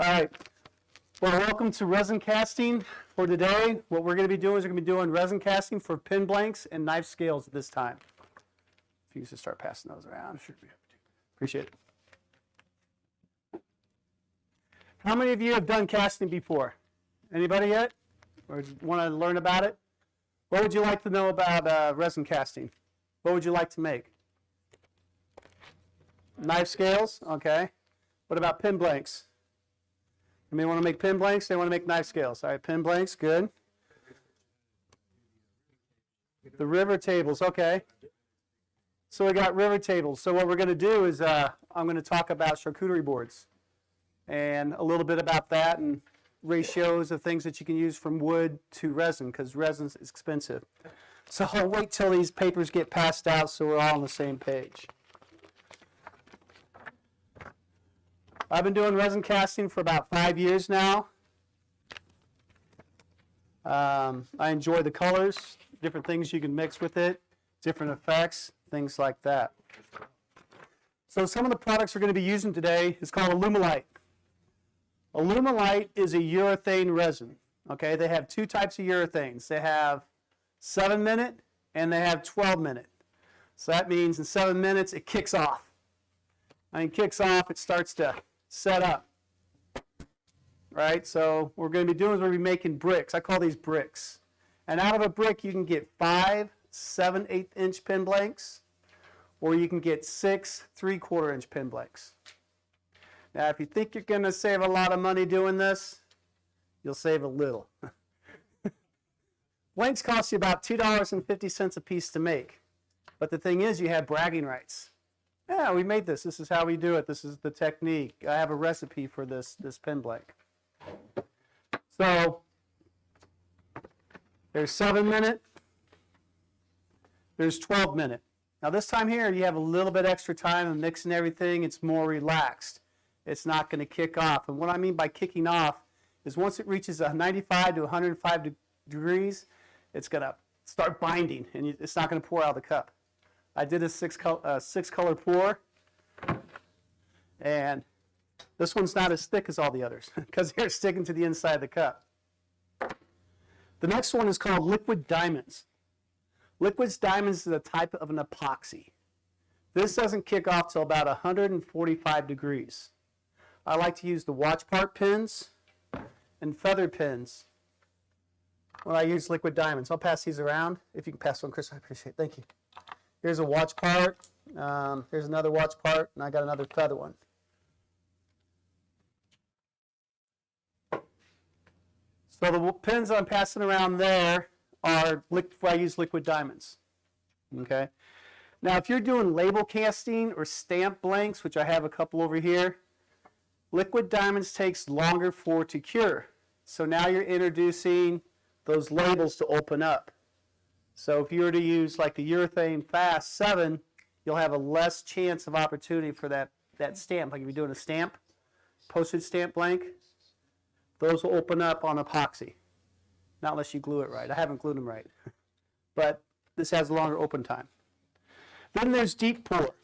All right. Well, welcome to resin casting for today. What we're going to be doing is we're going to be doing resin casting for pin blanks and knife scales at this time. If you just start passing those around, sure. Appreciate it. How many of you have done casting before? Anybody yet? Or want to learn about it? What would you like to know about resin casting? What would you like to make? Knife scales? Okay. What about pin blanks? Anybody want to make pin blanks? They want to make knife scales. All right, pin blanks, good. The river tables, okay. So we got river tables. So what we're going to do is I'm going to talk about charcuterie boards and a little bit about that and ratios of things that you can use from wood to resin because resin is expensive. So I'll wait till these papers get passed out so we're all on the same page. I've been doing resin casting for about 5 years now. I enjoy the colors, different things you can mix with it, different effects, things like that. So some of the products we're going to be using today is called Alumalite. Alumalite is a urethane resin. Okay, they have two types of urethanes. They have 7-minute and they have 12-minute. So that means in 7 minutes it kicks off. When it kicks off, it starts to set up. Right? So what we're going to be doing is we're going to be making bricks. I call these bricks. And out of a brick you can get 5 7/8-inch pin blanks, or you can get 6 3/4-inch pin blanks. Now, if you think you're going to save a lot of money doing this, you'll save a little. Blanks cost you about $2.50 a piece to make. But the thing is, you have bragging rights. Yeah, we made this. This is how we do it. This is the technique. I have a recipe for this pin blank. So there's 7-minute. There's 12-minute. Now this time here, you have a little bit extra time and mixing everything. It's more relaxed. It's not going to kick off. And what I mean by kicking off is once it reaches 95 to 105 degrees, it's going to start binding, and it's not going to pour out of the cup. I did a six color pour, and this one's not as thick as all the others because they're sticking to the inside of the cup. The next one is called liquid diamonds. Liquid diamonds is a type of an epoxy. This doesn't kick off till about 145 degrees. I like to use the watch part pins and feather pins when I use liquid diamonds. I'll pass these around. If you can pass one, Chris, I appreciate it. Thank you. Here's a watch part. Here's another watch part, and I got another feather one. So the pins I'm passing around there are I use liquid diamonds. Okay. Now, if you're doing label casting or stamp blanks, which I have a couple over here, liquid diamonds takes longer for it to cure. So now you're introducing those labels to open up. So if you were to use like the urethane fast 7, you'll have a less chance of opportunity for that stamp. Like if you're doing a stamp, postage stamp blank, those will open up on epoxy. Not unless you glue it right. I haven't glued them right. But this has a longer open time. Then there's deep pour.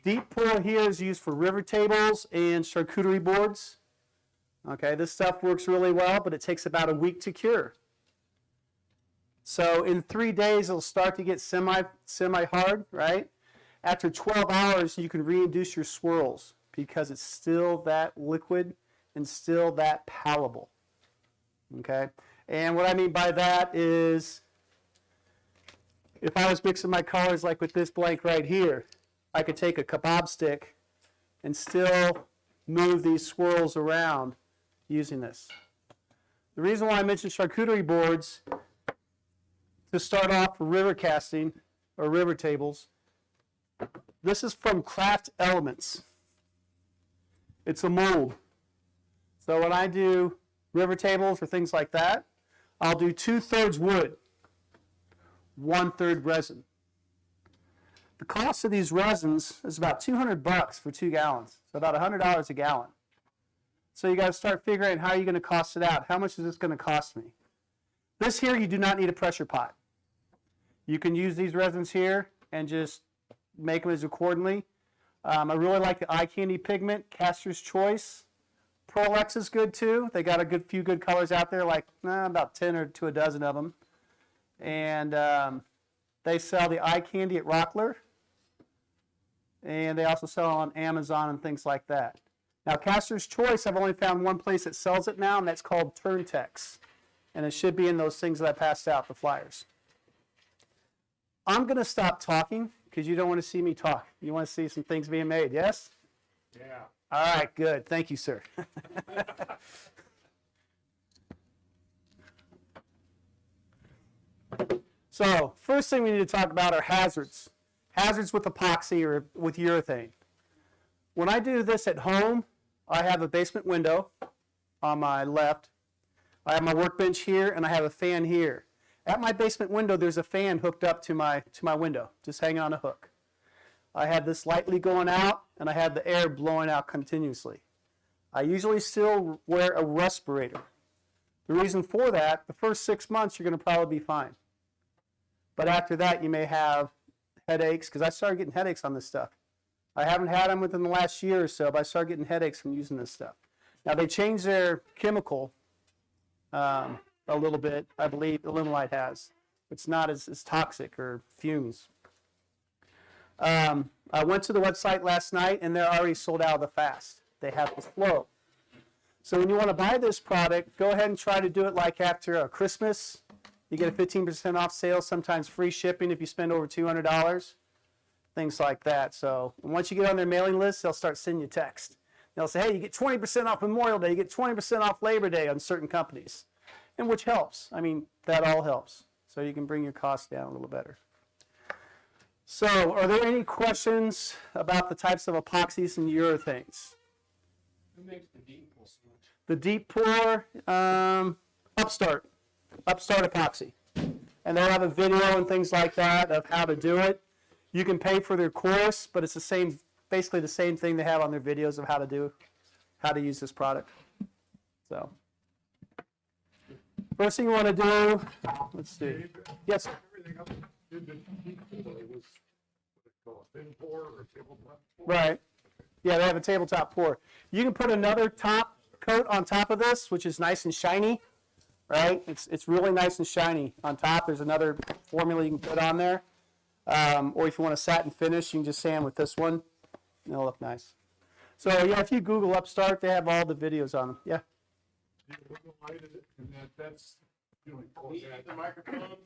Deep pour here is used for river tables and charcuterie boards. Okay, this stuff works really well, but it takes about a week to cure. So in 3 days, it'll start to get semi-hard, right? After 12 hours, you can reintroduce your swirls because it's still that liquid and still that palatable. Okay? And what I mean by that is if I was mixing my colors like with this blank right here, I could take a kebab stick and still move these swirls around using this. The reason why I mentioned charcuterie boards to start off for river casting or river tables, this is from Craft Elements. It's a mold. So when I do river tables or things like that, I'll do 2/3 wood, 1/3 resin. The cost of these resins is about $200 for 2 gallons, so about $100 a gallon. So you got to start figuring out how you're going to cost it out. How much is this going to cost me? This here, you do not need a pressure pot. You can use these resins here and just make them as accordingly. I really like the eye candy pigment, Caster's Choice. Pearl-Ex is good too. They got a few good colors out there, like about 10 or to a dozen of them. And they sell the eye candy at Rockler. And they also sell on Amazon and things like that. Now, Caster's Choice, I've only found one place that sells it now, and that's called Turntex. And it should be in those things that I passed out, the flyers. I'm going to stop talking because you don't want to see me talk. You want to see some things being made, yes? Yeah. All right, good. Thank you, sir. So, first thing we need to talk about are hazards. Hazards with epoxy or with urethane. When I do this at home, I have a basement window on my left. I have my workbench here, and I have a fan here. At my basement window, there's a fan hooked up to my window, just hanging on a hook. I have this lightly going out, and I have the air blowing out continuously. I usually still wear a respirator. The reason for that, the first 6 months, you're going to probably be fine. But after that, you may have headaches, because I started getting headaches on this stuff. I haven't had them within the last year or so, but I started getting headaches from using this stuff. Now, they changed their chemical a little bit, I believe Alumalite has. It's not as toxic or fumes. I went to the website last night, and they're already sold out of the fast. They have the flow. So when you want to buy this product, go ahead and try to do it like after Christmas. You get a 15% off sale, sometimes free shipping if you spend over $200, things like that. So once you get on their mailing list, they'll start sending you text. They'll say, hey, you get 20% off Memorial Day, you get 20% off Labor Day on certain companies, and which helps. I mean, that all helps. So you can bring your costs down a little better. So are there any questions about the types of epoxies and urethanes? Who makes the deep pull so much? The deep pour, Upstart epoxy. And they'll have a video and things like that of how to do it. You can pay for their course, but it's the same, basically the same thing they have on their videos of how to use this product. So, first thing you want to do, let's see. Yes, sir. Everything up did the deep pull. It was what they call a thin pour or tabletop pour. Right. Yeah, they have a tabletop pour. You can put another top coat on top of this, which is nice and shiny. Right? It's really nice and shiny on top. There's another formula you can put on there. Or if you want a satin finish, you can just sand with this one. It'll look nice. So yeah, if you Google Upstart, they have all the videos on them. Yeah. You light it, and that's you know, close that. The microphone.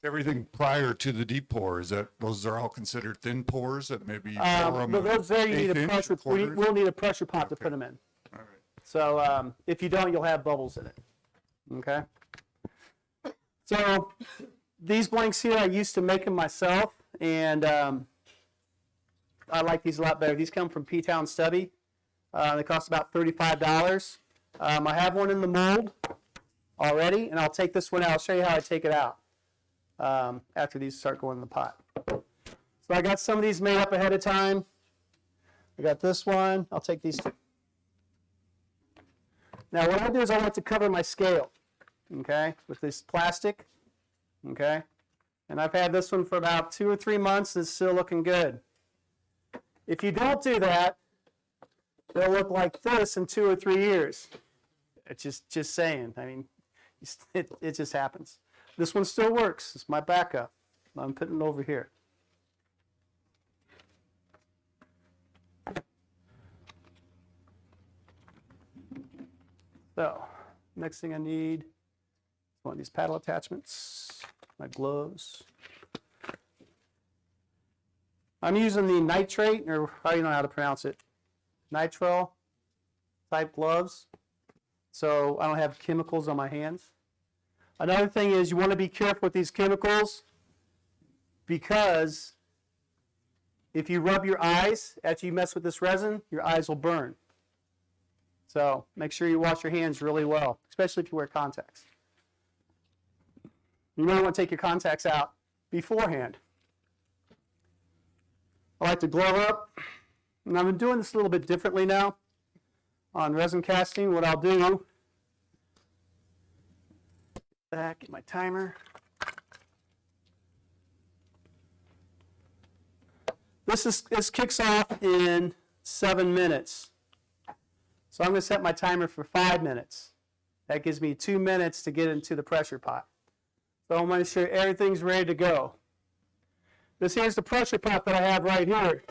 Everything prior to the deep pour, is that those are all considered thin pours that maybe But those there you need a pressure. We'll need a pressure pot to put them in. All right. So if you don't, you'll have bubbles in it. Okay. So these blanks here, I used to make them myself, and I like these a lot better. These come from P-Town Stubby. They cost about $35. I have one in the mold already, and I'll take this one out. I'll show you how I take it out after these start going in the pot. So I got some of these made up ahead of time. I got this one. I'll take these two. Now what I do is I like to cover my scale, okay, with this plastic, okay? And I've had this one for about 2 or 3 months, and it's still looking good. If you don't do that, they'll look like this in 2 or 3 years. It's just saying. I mean, it just happens. This one still works. It's my backup. I'm putting it over here. So, next thing I need is one of these paddle attachments, my gloves. I'm using the nitrate, or how do you know how to pronounce it? Nitrile type gloves, so I don't have chemicals on my hands. Another thing is you want to be careful with these chemicals, because if you rub your eyes after you mess with this resin, your eyes will burn. So make sure you wash your hands really well, especially if you wear contacts. You might want to take your contacts out beforehand. I like to glove up, and I've been doing this a little bit differently now on resin casting. What I'll do, get my timer. This kicks off in 7 minutes. So I'm going to set my timer for 5 minutes. That gives me 2 minutes to get into the pressure pot. So I'm going to sure everything's ready to go. This here's the pressure pot that I have right here.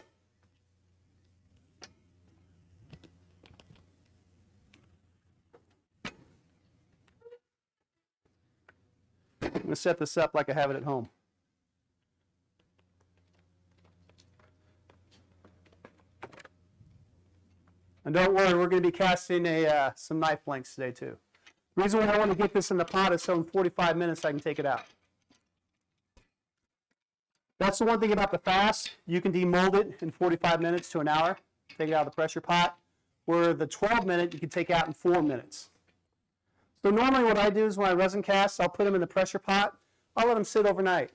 I'm going to set this up like I have it at home. And don't worry, we're going to be casting some knife blanks today too. The reason why I want to get this in the pot is so in 45 minutes I can take it out. That's the one thing about the fast. You can demold it in 45 minutes to an hour, take it out of the pressure pot, where the 12-minute you can take out in 4 minutes. So normally what I do is when I resin cast, I'll put them in the pressure pot. I'll let them sit overnight.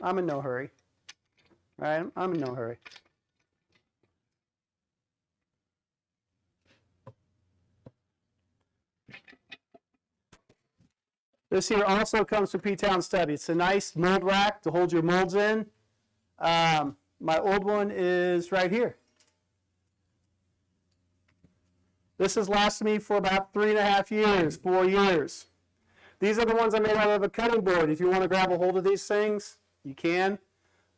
I'm in no hurry. Right? I'm in no hurry. This here also comes from P-Town Study. It's a nice mold rack to hold your molds in. My old one is right here. This has lasted me for about 3.5 years, 4 years. These are the ones I made out of a cutting board. If you want to grab a hold of these things, you can,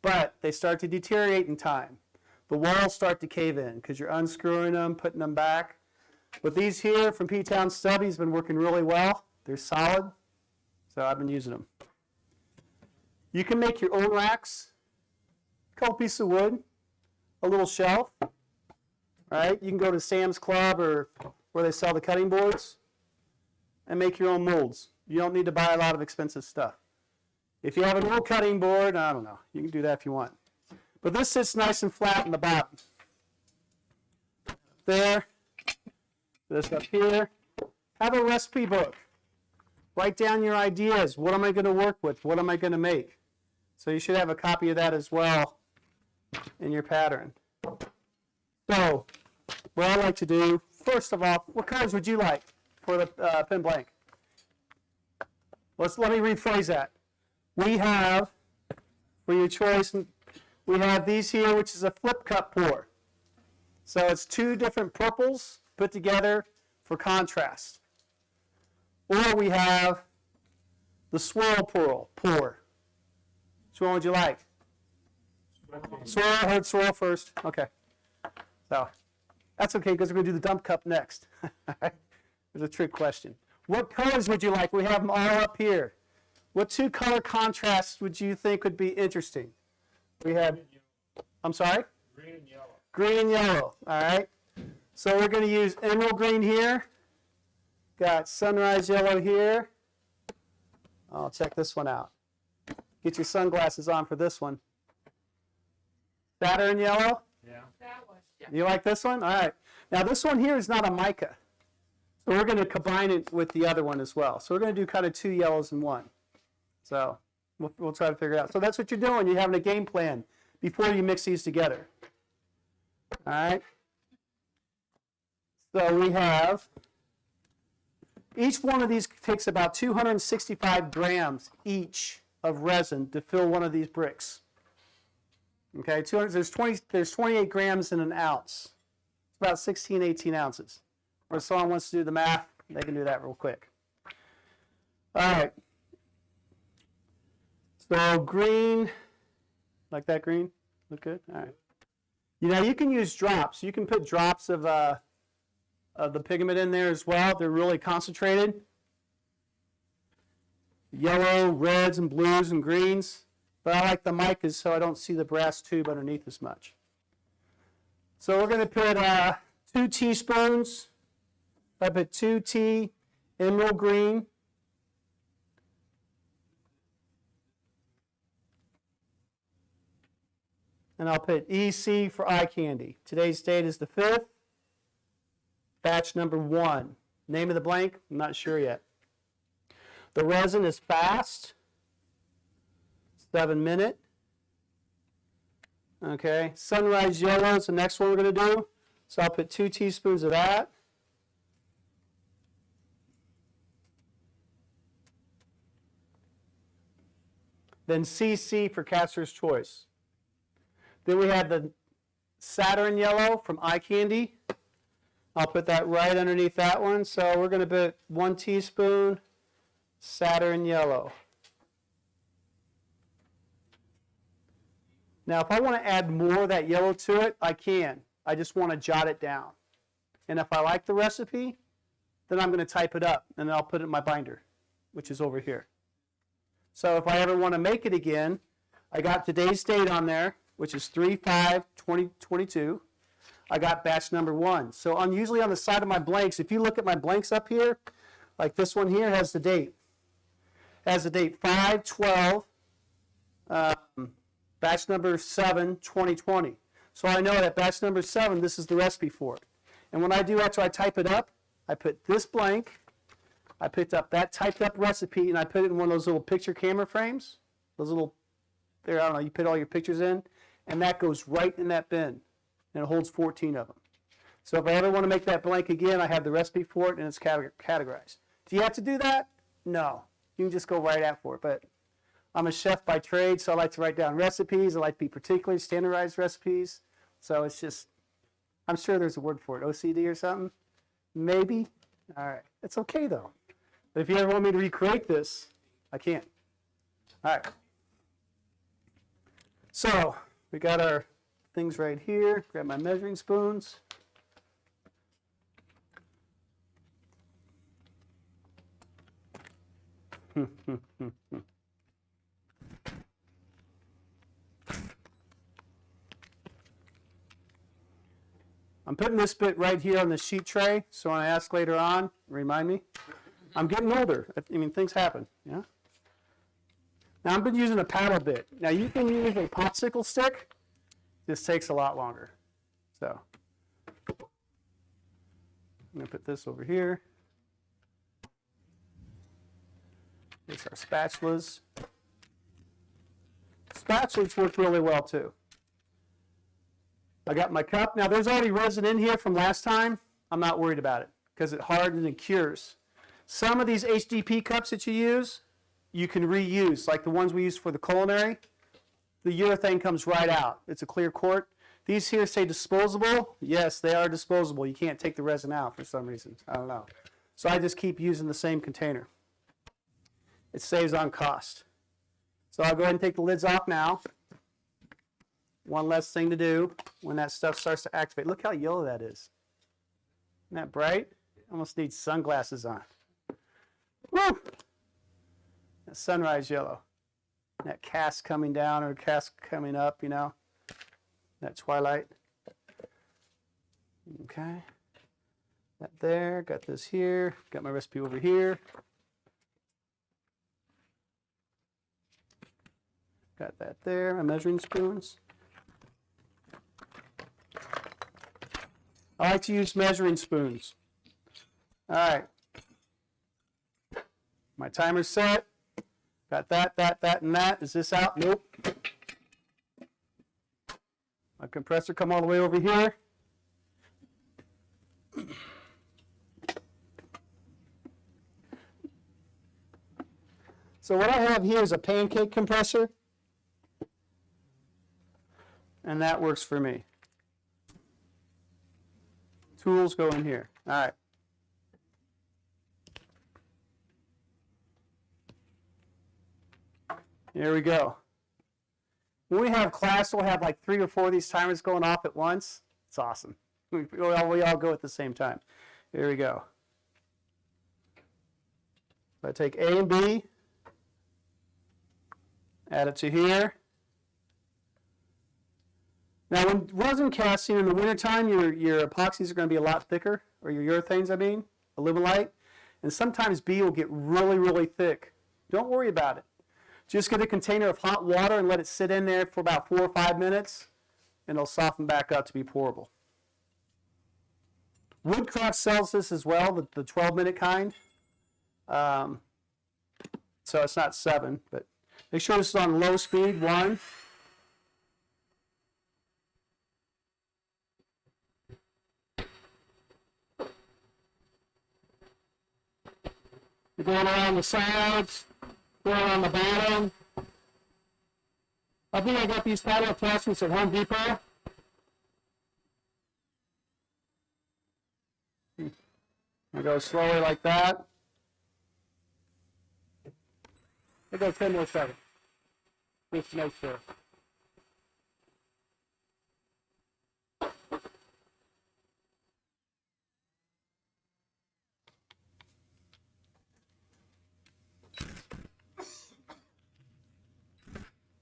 but they start to deteriorate in time. The walls start to cave in because you're unscrewing them, putting them back. But these here from P-Town Study has been working really well. They're solid, so I've been using them. You can make your own racks. A couple pieces of wood, a little shelf. Right? You can go to Sam's Club or where they sell the cutting boards and make your own molds. You don't need to buy a lot of expensive stuff. If you have an old cutting board, I don't know, you can do that if you want. But this sits nice and flat in the bottom. There, this up here. Have a recipe book. Write down your ideas. What am I going to work with? What am I going to make? So you should have a copy of that as well in your pattern. So, what I like to do, first of all, what colors would you like for the pen blank? Let me rephrase that. We have, for your choice, we have these here, which is a flip cup pour. So it's 2 different purples put together for contrast. Or we have the swirl pour. Which one would you like? Swirl, I heard swirl first. Okay. So that's okay because we're going to do the dump cup next. There's a trick question. What colors would you like? We have them all up here. What 2 color contrasts would you think would be interesting? We have, I'm sorry? Green and yellow. Green and yellow. All right. So we're going to use emerald green here. Got sunrise yellow here. I'll check this one out. Get your sunglasses on for this one. Saturn yellow. Yeah. That one. You like this one? All right. Now this one here is not a mica. So we're going to combine it with the other one as well. So we're going to do kind of 2 yellows in one. So we'll try to figure it out. So that's what you're doing. You're having a game plan before you mix these together. All right. So we have, each one of these takes about 265 grams each of resin to fill one of these bricks. Okay, there's 28 grams in an ounce. It's about 16, 18 ounces. Or if someone wants to do the math, they can do that real quick. All right. So green, like that green? Look good? All right. You can use drops. You can put drops of the pigment in there as well. They're really concentrated. Yellow, reds, and blues, and greens. But I like the micas so I don't see the brass tube underneath as much. So we're going to put 2 teaspoons. I put 2 tea emerald green. And I'll put EC for eye candy. Today's date is the 5th. Batch number 1. Name of the blank? I'm not sure yet. The resin is fast. 7-minute. Okay, sunrise yellow is the next one we're going to do. So I'll put 2 teaspoons of that. Then CC for Caster's Choice. Then we have the Saturn Yellow from Eye Candy. I'll put that right underneath that one. So we're going to put 1 teaspoon Saturn Yellow. Now, if I want to add more of that yellow to it, I can. I just want to jot it down. And if I like the recipe, then I'm going to type it up, and then I'll put it in my binder, which is over here. So if I ever want to make it again, I got today's date on there, which is 3/5/2022. I got batch number 1. So I'm usually on the side of my blanks. If you look at my blanks up here, like this one here has the date. It has the date 5/12, batch number 7, 2020. So I know that batch number 7, this is the recipe for it. And when I do after I type it up, I put this blank, I picked up that typed up recipe, and I put it in one of those little picture camera frames. Those little, there, I don't know, you put all your pictures in, and that goes right in that bin. And it holds 14 of them. So if I ever want to make that blank again, I have the recipe for it, and it's categorized. Do you have to do that? No. You can just go right at for it. But I'm a chef by trade, so I like to write down recipes. I like to be particular, standardized recipes. So it's just, I'm sure there's a word for it, OCD or something. Maybe. All right. It's okay, though. But if you ever want me to recreate this, I can't. All right. So we got our things right here. Grab my measuring spoons. I'm putting this bit right here on the sheet tray, so when I ask later on, remind me. I'm getting older. I mean, things happen, yeah? Now, I've been using a paddle bit. Now, you can use a popsicle stick. This takes a lot longer. So, I'm going to put this over here. Here's our spatulas. Spatulas work really well, too. I got my cup. Now, there's already resin in here from last time. I'm not worried about it because it hardens and cures. Some of these HDP cups that you use, you can reuse, like the ones we use for the culinary. The urethane comes right out. It's a clear quart. These here say disposable. Yes, they are disposable. You can't take the resin out for some reason. I don't know. So I just keep using the same container. It saves on cost. So I'll go ahead and take the lids off now. One less thing to do when that stuff starts to activate. Look how yellow that is. Isn't that bright? Almost needs sunglasses on. Woo! That sunrise yellow. That cast coming down or cast coming up, you know. That twilight. Okay. That there. Got this here. Got my recipe over here. Got that there. My measuring spoons. I like to use measuring spoons. All right. My timer's set. Got that, and that. Is this out? Nope. My compressor come all the way over here. So what I have here is a pancake compressor. And that works for me. Tools go in here. All right. Here we go. When we have class, we'll have like 3 or 4 of these timers going off at once. It's awesome. We all go at the same time. Here we go. So I take A and B, add it to here. Now, when resin casting in the wintertime, your epoxies are going to be a lot thicker, or your urethanes, I mean, Alumalite. And sometimes B will get really, really thick. Don't worry about it. Just get a container of hot water and let it sit in there for about 4 or 5 minutes, and it'll soften back up to be pourable. Woodcraft sells this as well, the 12-minute kind. So it's not 7, but make sure this is on low speed, 1. You're going around the sides, going around the bottom. I think I got these paddle attachments at Home Depot. I go slowly like that. I go 10 more seconds. Just to make sure.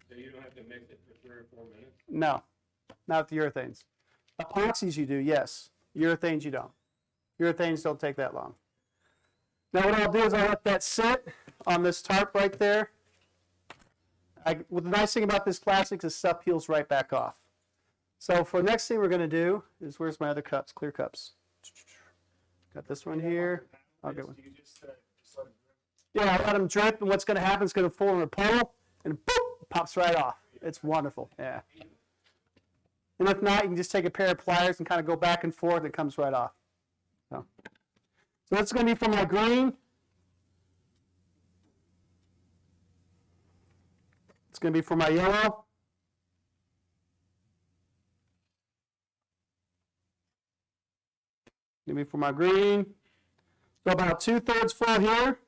So you don't have to mix it for 3 or 4 minutes? No, not the urethanes. Epoxies you do, yes. Urethanes you don't. Urethanes don't take that long. Now what I'll do is I'll let that sit on this tarp right there. Well, the nice thing about this plastic is stuff peels right back off. So for the next thing we're going to do is, where's my other cups, clear cups? Got this one here. I'll get one. Yeah, I let them drip, and what's going to happen is going to fall in a puddle, and boop, pops right off. It's wonderful, yeah. And if not, you can just take a pair of pliers and kind of go back and forth, and it comes right off. So that's going to be for my green. It's going to be for my yellow. Going to be for my green. So about 2/3 full here.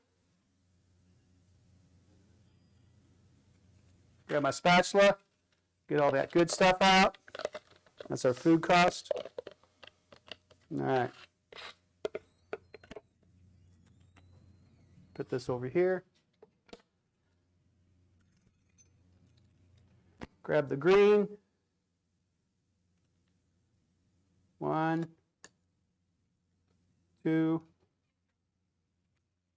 Grab my spatula. Get all that good stuff out. That's our food cost. All right. Put this over here. Grab the green. 1, 2.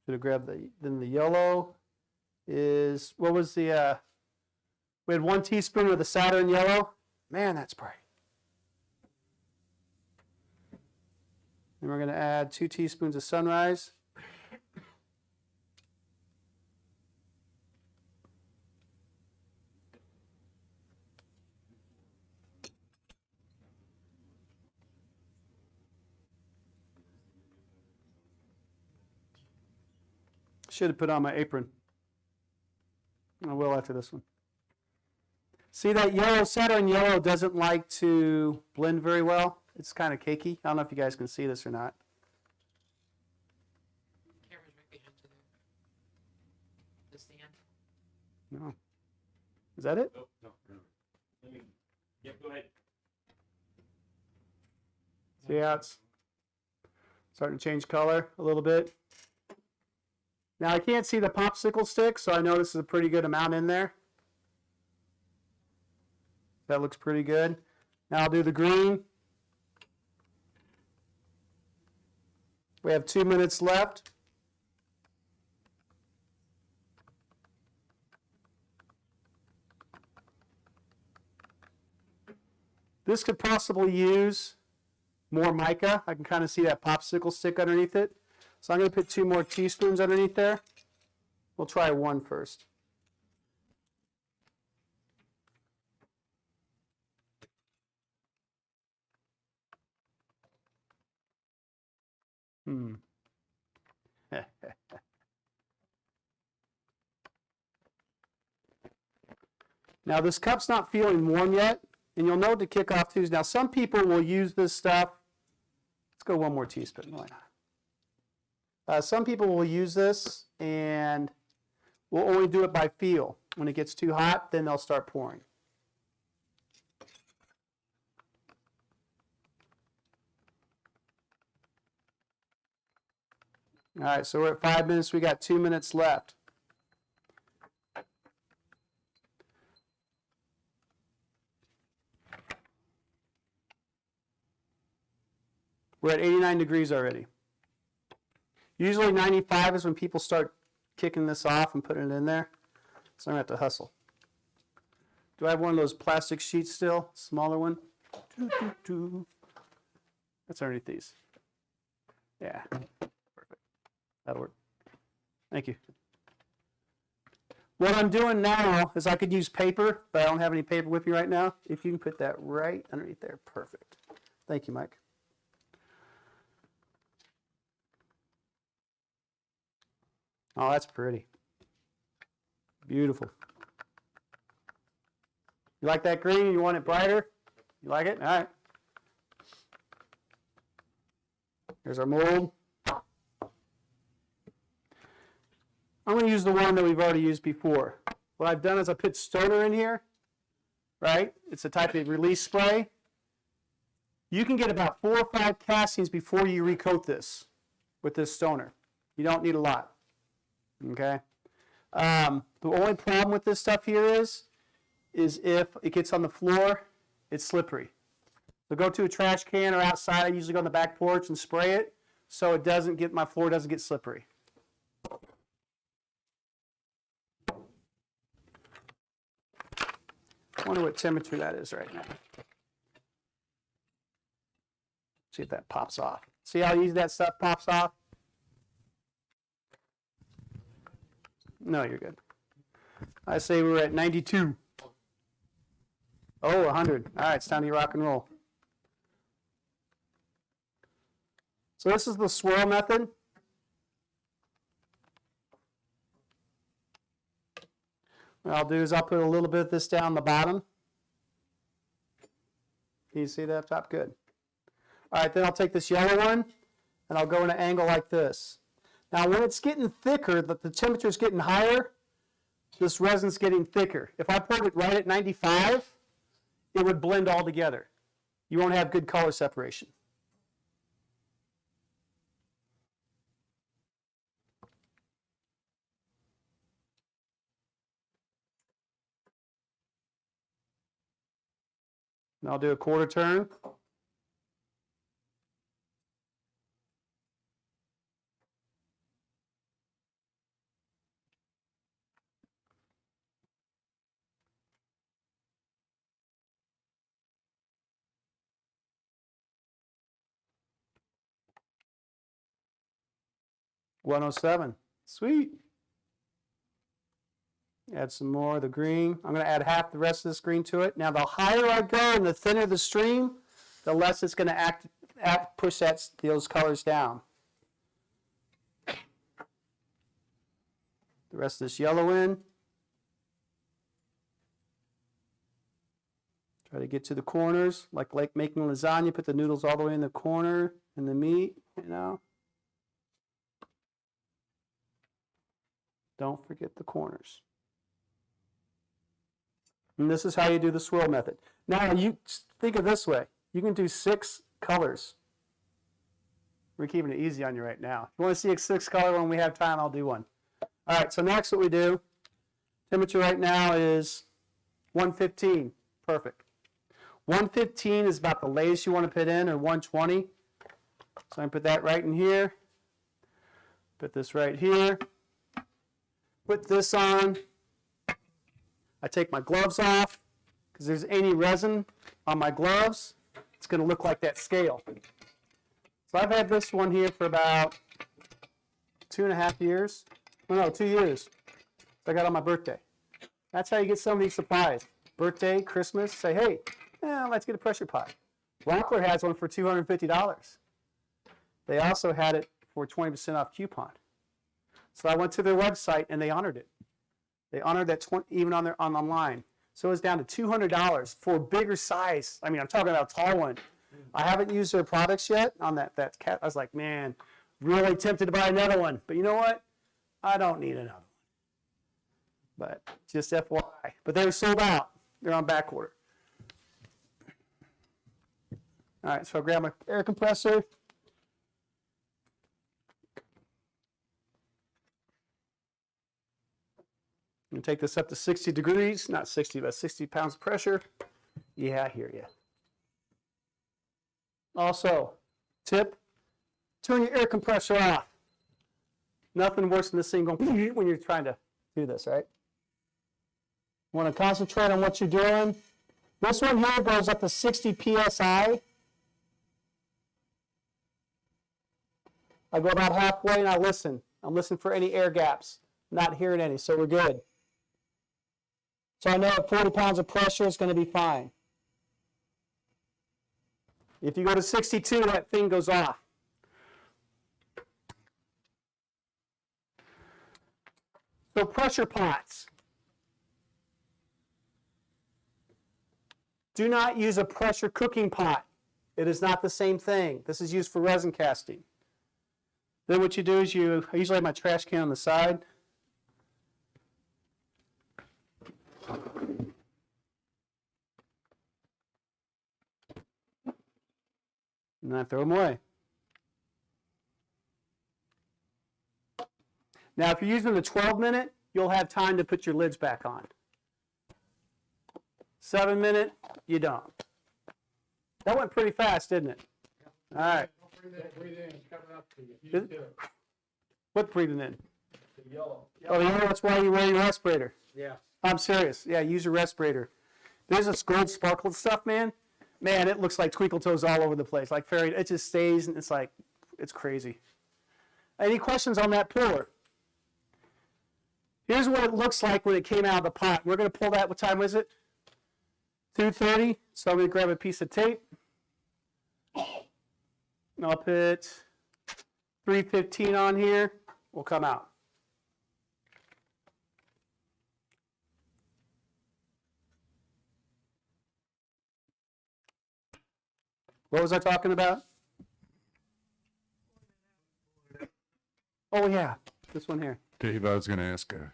Should have grabbed then the yellow is, what was the, we had 1 teaspoon of the Saturn Yellow. Man, that's bright. And we're going to add 2 teaspoons of Sunrise. Should have put on my apron. I will after this one. See that yellow, Saturn Yellow doesn't like to blend very well. It's kind of cakey. I don't know if you guys can see this or not. Camera's right behind you there. The stand. No. Is that it? Oh, no. Let me, go ahead. See how it's starting to change color a little bit. Now I can't see the popsicle stick, so I know this is a pretty good amount in there. That looks pretty good. Now I'll do the green. We have 2 minutes left. This could possibly use more mica. I can kind of see that popsicle stick underneath it. So I'm going to put 2 more teaspoons underneath there. We'll try 1 first. Now this cup's not feeling warm yet, and you'll know to kick off too. Now some people will use this stuff. Let's go 1 more teaspoon. Why not? Some people will use this and will only do it by feel. When it gets too hot, then they'll start pouring. All right, so we're at 5 minutes. We got 2 minutes left. We're at 89 degrees already. Usually 95 is when people start kicking this off and putting it in there. So I'm going to have to hustle. Do I have one of those plastic sheets still? Smaller one? That's underneath these. Yeah. Perfect. That'll work. Thank you. What I'm doing now is I could use paper, but I don't have any paper with me right now. If you can put that right underneath there, perfect. Thank you, Mike. Oh, that's pretty. Beautiful. You like that green? You want it brighter? You like it? All right. Here's our mold. I'm going to use the one that we've already used before. What I've done is I put stoner in here, right? It's a type of release spray. You can get about 4 or 5 castings before you recoat this with this stoner. You don't need a lot, okay? The only problem with this stuff here is if it gets on the floor, it's slippery. So go to a trash can or outside. I usually go on the back porch and spray it so it doesn't get, my floor doesn't get slippery. I wonder what temperature that is right now. See if that pops off. See how easy that stuff pops off? No, you're good. I say we're at 92. Oh, 100. All right, it's time to rock and roll. So this is the swirl method. What I'll do is I'll put a little bit of this down the bottom. Can you see that up top? Good. All right, then I'll take this yellow one and I'll go in an angle like this. Now when it's getting thicker, the temperature is getting higher, this resin's getting thicker. If I put it right at 95, it would blend all together. You won't have good color separation. And I'll do a quarter turn. $107. Sweet. Add some more of the green. I'm going to add half the rest of this green to it. Now, the higher I go and the thinner the stream, the less it's going to push those colors down. The rest of this yellow in. Try to get to the corners, like making lasagna. Put the noodles all the way in the corner and the meat, you know. Don't forget the corners. And this is how you do the swirl method. Now, you think of it this way. You can do 6 colors. We're keeping it easy on you right now. If you want to see a 6 color when we have time, I'll do one. All right, so next what we do, temperature right now is 115. Perfect. 115 is about the latest you want to put in, or 120. So I put that right in here. Put this right here. Put this on. I take my gloves off because there's any resin on my gloves. It's going to look like that scale. So I've had this one here for about 2.5 years. Oh, no, 2 years. So I got it on my birthday. That's how you get some of these supplies. Birthday, Christmas, say, hey, let's get a pressure pot. Wankler has one for $250. They also had it for 20% off coupon. So I went to their website and they honored it. They honored that even on online. So it was down to $200 for a bigger size. I mean, I'm talking about a tall one. I haven't used their products yet on that cat. I was like, man, really tempted to buy another one. But you know what? I don't need another one. But just FYI. But they were sold out. They're on back order. All right, so I'll grab my air compressor. I'm going to take this up to 60 degrees, not 60, but 60 pounds of pressure. Yeah, I hear you. Also, tip, turn your air compressor off. Nothing worse than this thing going when you're trying to do this, right? You want to concentrate on what you're doing. This one here goes up to 60 PSI. I go about halfway and I listen. I'm listening for any air gaps. Not hearing any, so we're good. So I know at 40 pounds of pressure is going to be fine. If you go to 62, that thing goes off. So pressure pots. Do not use a pressure cooking pot. It is not the same thing. This is used for resin casting. Then what you do is I usually have my trash can on the side. And then I throw them away. Now, if you're using the 12-minute, you'll have time to put your lids back on. 7-minute, you don't. That went pretty fast, didn't it? All right. Don't breathe in, it's coming up to you. Is Use it? What breathing in? the yellow. Oh, yeah, that's why you wear your respirator. Yeah. I'm serious. Yeah, use your respirator. There's this gold sparkle stuff, man. Man, it looks like twinkle toes all over the place. Like fairy, it just stays, and it's like, it's crazy. Any questions on that pour? Here's what it looks like when it came out of the pot. We're going to pull that. What time was it? 2:30. So I'm going to grab a piece of tape. And I'll put 3:15 on here. We'll come out. What was I talking about? Oh, yeah. This one here. Dave, I was going to ask a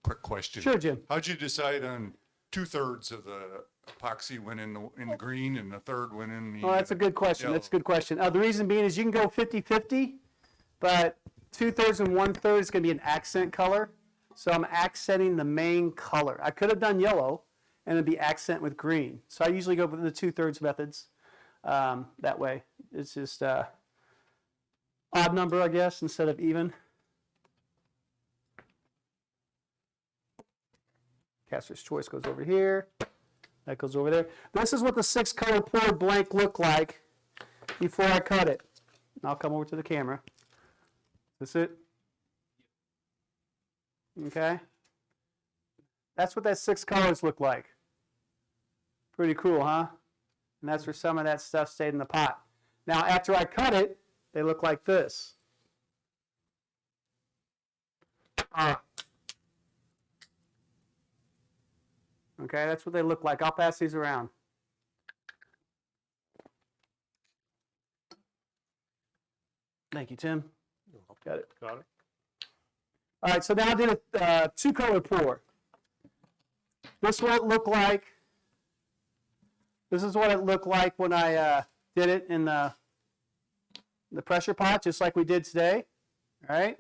quick question. Sure, Jim. How'd you decide on 2/3 of the epoxy went in the green and the third went in the? Oh, that's a good question. That's a good question. The reason being is you can go 50-50, but 2/3 and 1/3 is going to be an accent color. So I'm accenting the main color. I could have done yellow and it'd be accent with green. So I usually go with the 2/3 methods that way. It's just odd number, I guess, instead of even. Caster's choice goes over here. That goes over there. This is what the 6-color poured blank looked like before I cut it. I'll come over to the camera. Is this it? Okay. That's what that 6 colors look like. Pretty cool, huh? And that's where some of that stuff stayed in the pot. Now, after I cut it, they look like this. Okay, that's what they look like. I'll pass these around. Thank you, Tim. Got it. Got it. All right, so now I did a 2-color pour. This is what it looked like. This is what it looked like when I did it in the pressure pot, just like we did today. All right.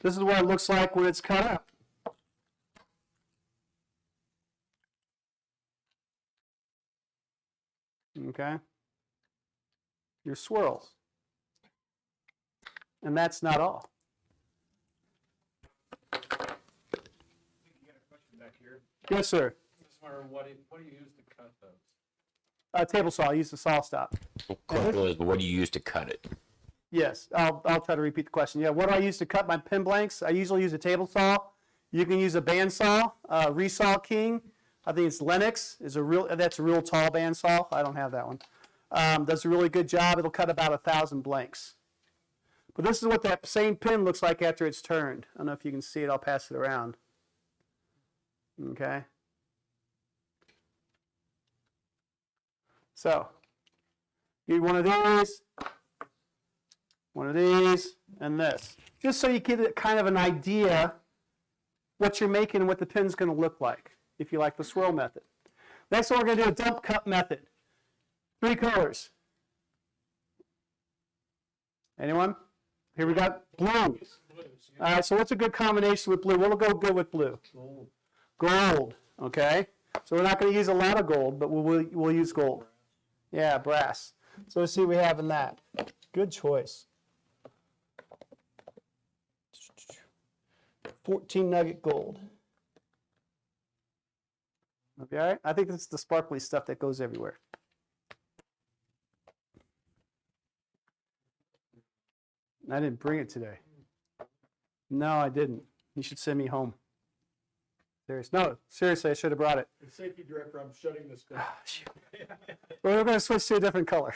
This is what it looks like when it's cut up. Okay. Your swirls. And that's not all. I think you got a question back here. Yes, sir. Just wondering what do you use to cut those? Table saw. I use the saw stop. Question was, what do you use to cut it? Yes, I'll try to repeat the question. Yeah, what do I use to cut my pin blanks? I usually use a table saw. You can use a bandsaw, Resaw King. I think it's Lennox. That's a real tall bandsaw. I don't have that one. Does a really good job. It'll cut about 1,000 blanks. But this is what that same pin looks like after it's turned. I don't know if you can see it. I'll pass it around. Okay. So, you need one of these, and this. Just so you get kind of an idea what you're making and what the pin's going to look like, if you like the swirl method. Next one, we're going to do a dump cup method. 3 colors. Anyone? Here we got blue. All right, so what's a good combination with blue? What'll go good with blue? Gold. Okay. So we're not going to use a lot of gold, but we'll use gold. Yeah, brass. So let's see what we have in that. Good choice. 14 nugget gold. Okay, all right. I think that's the sparkly stuff that goes everywhere. I didn't bring it today. No, I didn't. You should send me home. No, seriously, I should have brought it. As safety director, I'm shutting this down. Well, we're going to switch to a different color.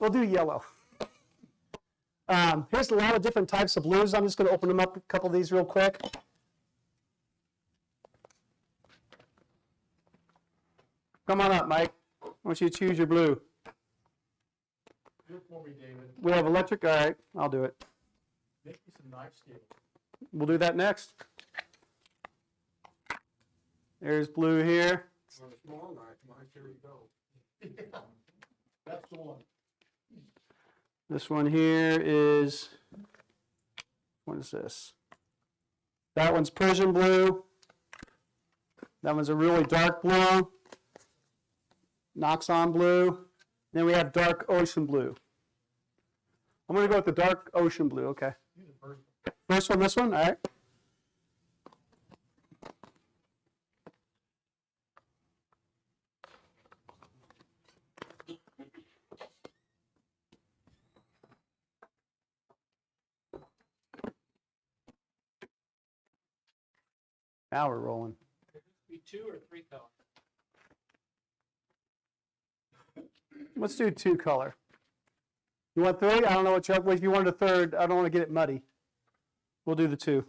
We'll do yellow. Here's a lot of different types of blues. I'm just going to open them up, a couple of these real quick. Come on up, Mike. I want you to choose your blue. Do it for me, David. We have electric. All right, I'll do it. Make me some knife skills. We'll do that next. There's blue here. On a small knife, Mike, there you go. That's the one. This one here is, what is this? That one's Persian blue. That one's a really dark blue. Noxon blue. Then we have dark ocean blue. I'm going to go with the dark ocean blue, okay. First one, this one, all right. Now we're rolling. Be 2 or 3 color. Let's do 2 color. You want 3? I don't know what if you wanted a third, I don't want to get it muddy. We'll do the 2.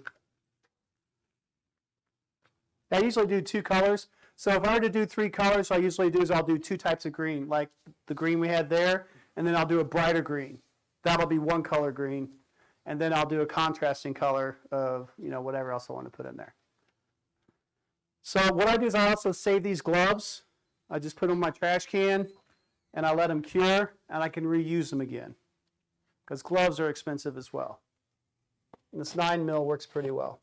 I usually do 2 colors. So if I were to do 3 colors, what I usually do is I'll do 2 types of green, like the green we had there, and then I'll do a brighter green. That'll be 1 color green. And then I'll do a contrasting color of, whatever else I want to put in there. So what I do is I also save these gloves. I just put them in my trash can, and I let them cure, and I can reuse them again. Because gloves are expensive as well. And this 9mm works pretty well.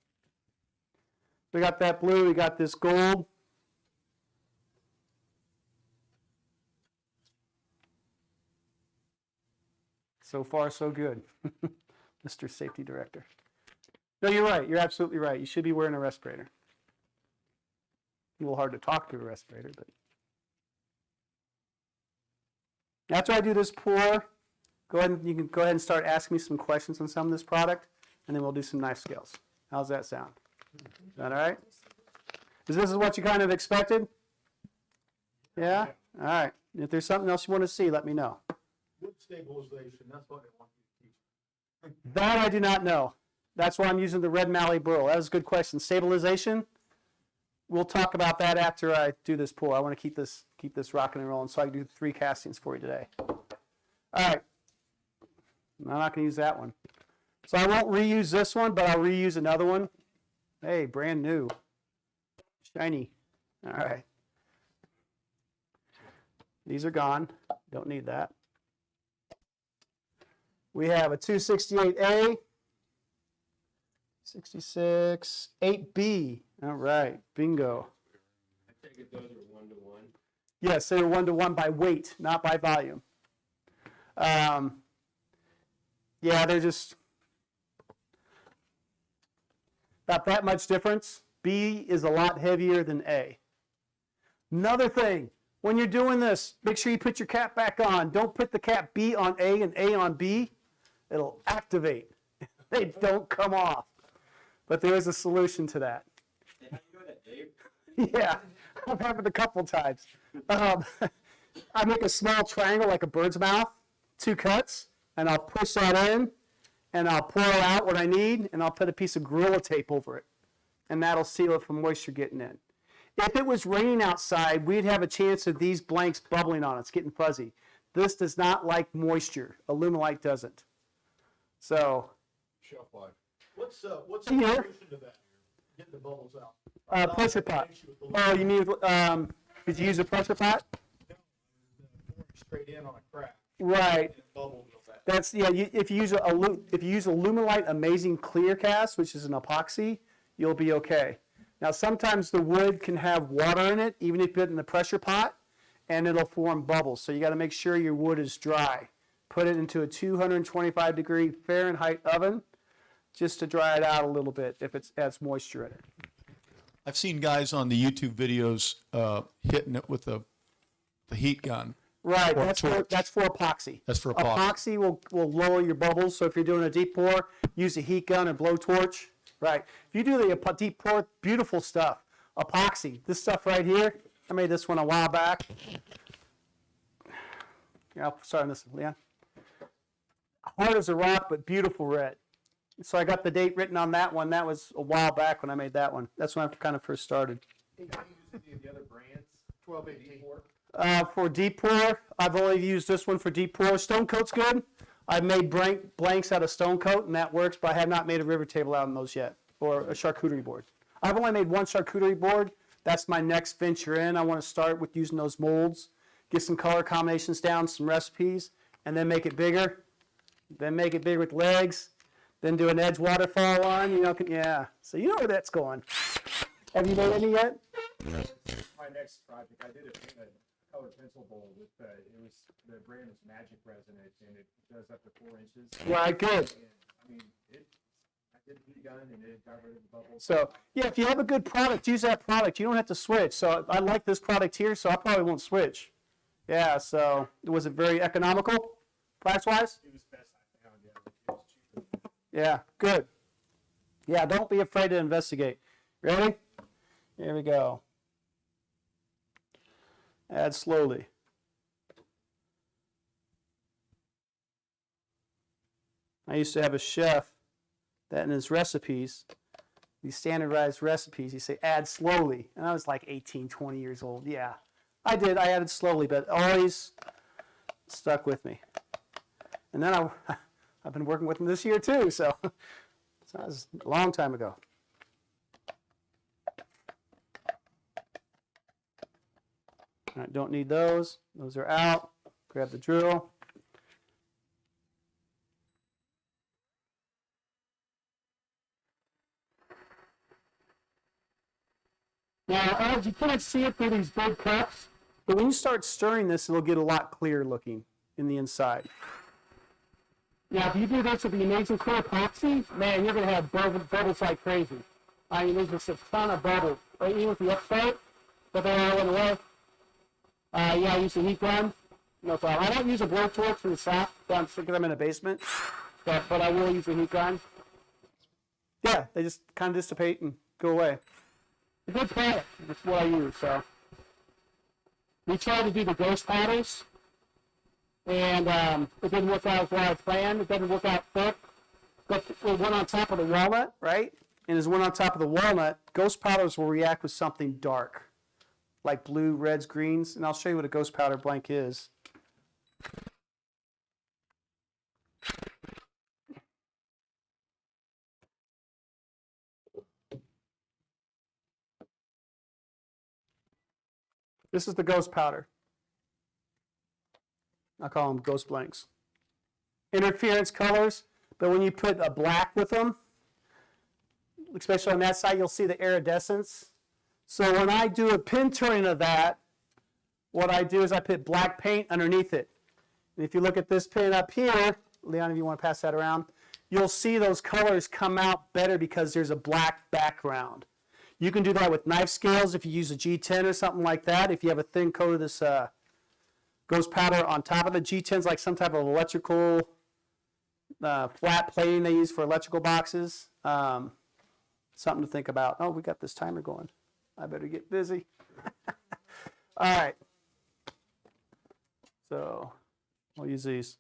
We got that blue, we got this gold. So far, so good, Mr. Safety Director. No, you're right. You're absolutely right. You should be wearing a respirator. A little hard to talk to a respirator, but. After I do this pour, you can go ahead and start asking me some questions on some of this product, and then we'll do some knife scales. How's that sound? Is that all right? Is this what you kind of expected? Yeah? All right. If there's something else you want to see, let me know. Wood stabilization, that's what I want you to teach. That I do not know. That's why I'm using the red mallee burl. That was a good question. Stabilization, we'll talk about that after I do this pour. I want to keep this rocking and rolling so I can do 3 castings for you today. All right. I'm not going to use that one. So I won't reuse this one, but I'll reuse another one. Hey, brand new. Shiny. All right. These are gone. Don't need that. We have a 268A, 66, 8B. All right, bingo. I take it those are 1 to 1. Yes, they're 1 to 1 by weight, not by volume. Yeah, they're just about that much difference. B is a lot heavier than A. Another thing, when you're doing this, make sure you put your cap back on. Don't put the cap B on A and A on B. It'll activate. They don't come off. But there is a solution to that. Hey, how you doing that, Dave? Yeah, I've had it a couple times. I make a small triangle like a bird's mouth, 2 cuts, and I'll push that in, and I'll pour out what I need, and I'll put a piece of Gorilla Tape over it. And that'll seal it from moisture getting in. If it was raining outside, we'd have a chance of these blanks bubbling on us, getting fuzzy. This does not like moisture. Alumalite doesn't. So, Shelf life. What's the Yeah. solution to that? Getting the bubbles out. pressure pot. Oh, you need, did you use a pressure pot? Pouring straight in on a crack. Right. And it bubbles real fast. That's, yeah, if you use Alumalite Amazing Clear Cast, which is an epoxy, you'll be okay. Now, sometimes the wood can have water in it, even if you put it in the pressure pot, and it'll form bubbles. So you got to make sure your wood is dry. Put it into a 225-degree Fahrenheit oven just to dry it out a little bit if it has moisture in it. I've seen guys on the YouTube videos hitting it with the heat gun. Right, Or that's for epoxy. That's for epoxy. Epoxy will lower your bubbles. So if you're doing a deep pour, use a heat gun and blowtorch. Right. If you do the deep pour, beautiful stuff. Epoxy, this stuff right here. I made this one a while back. Yeah, I'll start on this one, Leon. Hard as a rock, but beautiful red. So I got the date written on that one. That was a while back when I made that one. That's when I kind of first started. Can you use any of the other brands? 1288. For deep pour, I've only used this one for deep pour. Stone Coat's good. I've made blanks out of Stone Coat, and that works, but I have not made a river table out of those yet, or a charcuterie board. I've only made one charcuterie board. That's my next venture in. I want to start with using those molds, get some color combinations down, some recipes, and then make it bigger. Then make it bigger with legs. Then do an edge waterfall on. Yeah. So you know where that's going. Have you made any yet? My next project, I did a colored pencil bowl with, the brand was Magic Resin, and it does up to 4 inches. Right, good. And, I mean, I did heat gun and it got rid of the bubbles. So, yeah, if you have a good product, use that product. You don't have to switch. So I like this product here, so I probably won't switch. Yeah, so was it very economical, price-wise? It was best I found, yeah. It was cheaper. Yeah, good. Yeah, don't be afraid to investigate. Ready? Here we go. Add slowly. I used to have a chef that in his recipes, these standardized recipes, he say add slowly. And I was like 18, 20 years old. Yeah, I did. I added slowly, but always stuck with me. And then I've been working with him this year too, so that was a long time ago. All right, don't need those. Those are out. Grab the drill. Now, as you can't see it through these big cups, but when you start stirring this, it'll get a lot clearer looking in the inside. Now, if you do this with the Amazing Clear epoxy, man, you're going to have bubbles like crazy. I mean, there's just a ton of bubbles. Right, even with the upstart, but they all went away. Yeah, I use the heat gun. No problem. I don't use a blowtorch for the sap because I'm in a basement, but I will use the heat gun. Yeah, they just kind of dissipate and go away. A good product. That's what I use. So we tried to do the ghost powders, and it didn't work out as well as planned. It didn't work out thick. But the one on top of the walnut, right? And there's one on top of the walnut. Ghost powders will react with something dark, like blue, reds, greens, and I'll show you what a ghost powder blank is. This is the ghost powder. I call them ghost blanks. Interference colors, but when you put a black with them, especially on that side, you'll see the iridescence. So when I do a pin turning of that, what I do is I put black paint underneath it. And if you look at this pin up here, Leon, if you want to pass that around, you'll see those colors come out better because there's a black background. You can do that with knife scales if you use a G10 or something like that. If you have a thin coat of this ghost powder on top of the G10s, like some type of electrical flat plating they use for electrical boxes. Something to think about. Oh, we got this timer going. I better get busy. All right. So we'll use these.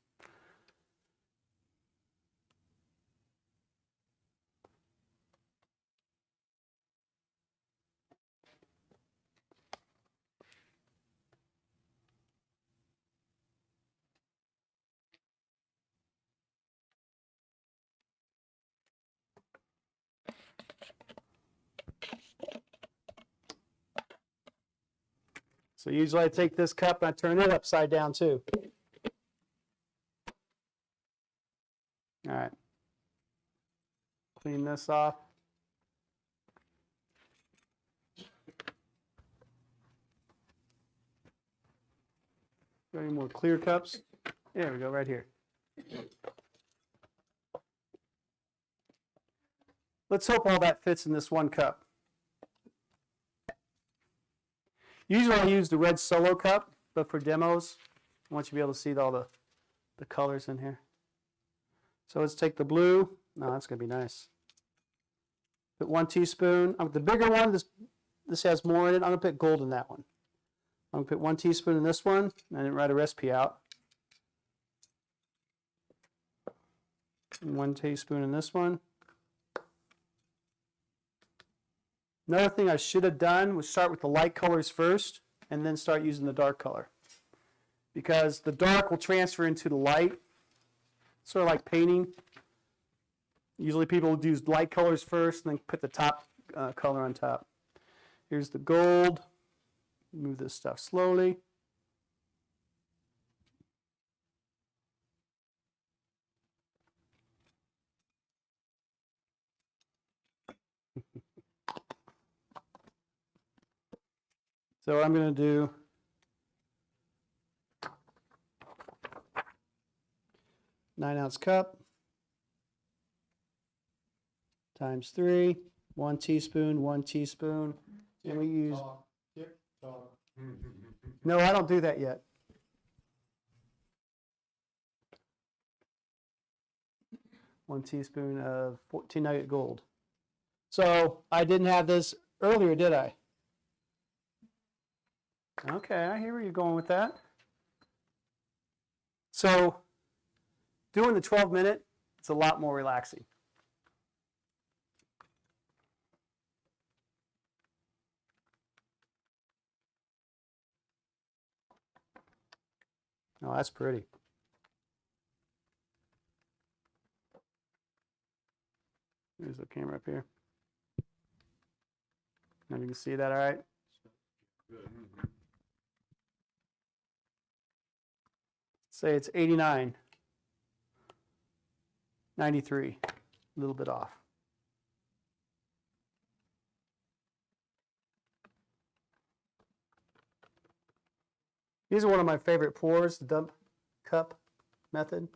So usually I take this cup and I turn it upside down too. All right. Clean this off. Got any more clear cups? There we go, right here. Let's hope all that fits in this one cup. Usually I use the red Solo cup, but for demos, I want you to be able to see all the colors in here. So let's take the blue. No, that's going to be nice. Put 1 teaspoon. The bigger one, this has more in it. I'm going to put gold in that one. I'm going to put 1 teaspoon in this one. I didn't write a recipe out. And 1 teaspoon in this one. Another thing I should have done was start with the light colors first and then start using the dark color. Because the dark will transfer into the light. Sort of like painting. Usually people will use light colors first and then put the top color on top. Here's the gold. Move this stuff slowly. So what I'm going to do, (9-ounce cup times 3, 1 teaspoon, 1 teaspoon, and we use. No, I don't do that yet. One teaspoon of 14 nugget gold. So I didn't have this earlier, did I? Okay, I hear where you're going with that. So doing the 12-minute, it's a lot more relaxing. Oh, that's pretty. There's the camera up here. Now you can see that all right? Say it's 89, 93, a little bit off. These are one of my favorite pours, the dump cup method.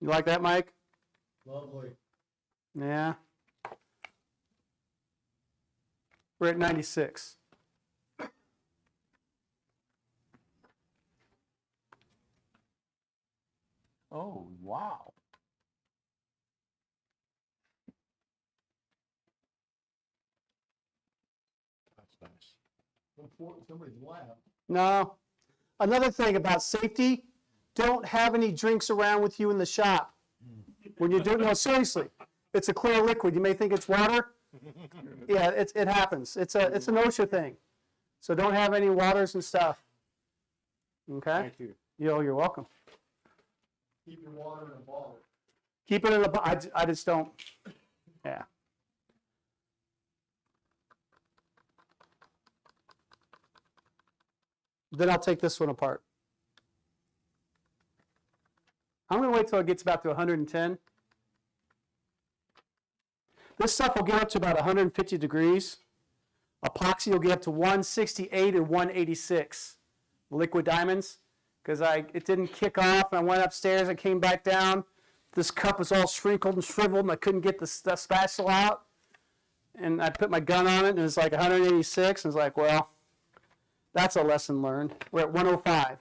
You like that, Mike? Lovely. Yeah. We're at 96. Oh, wow. That's nice. Somebody's lab. No. Another thing about safety, don't have any drinks around with you in the shop. When you're doing, no, seriously, it's a clear liquid. You may think it's water. Yeah, it happens. It's an OSHA thing. So don't have any waters and stuff. Okay? Thank you. You're welcome. Keep your water in a bottle. Keep it in a, I just don't, yeah. Then I'll take this one apart. I'm going to wait till it gets about to 110. This stuff will get up to about 150 degrees. Epoxy will get up to 168 or 186. Liquid diamonds, because it didn't kick off. And I went upstairs, I came back down. This cup was all shrinkled and shriveled, and I couldn't get the spatula out. And I put my gun on it, and it was like 186. And I was like, well, that's a lesson learned. We're at 105.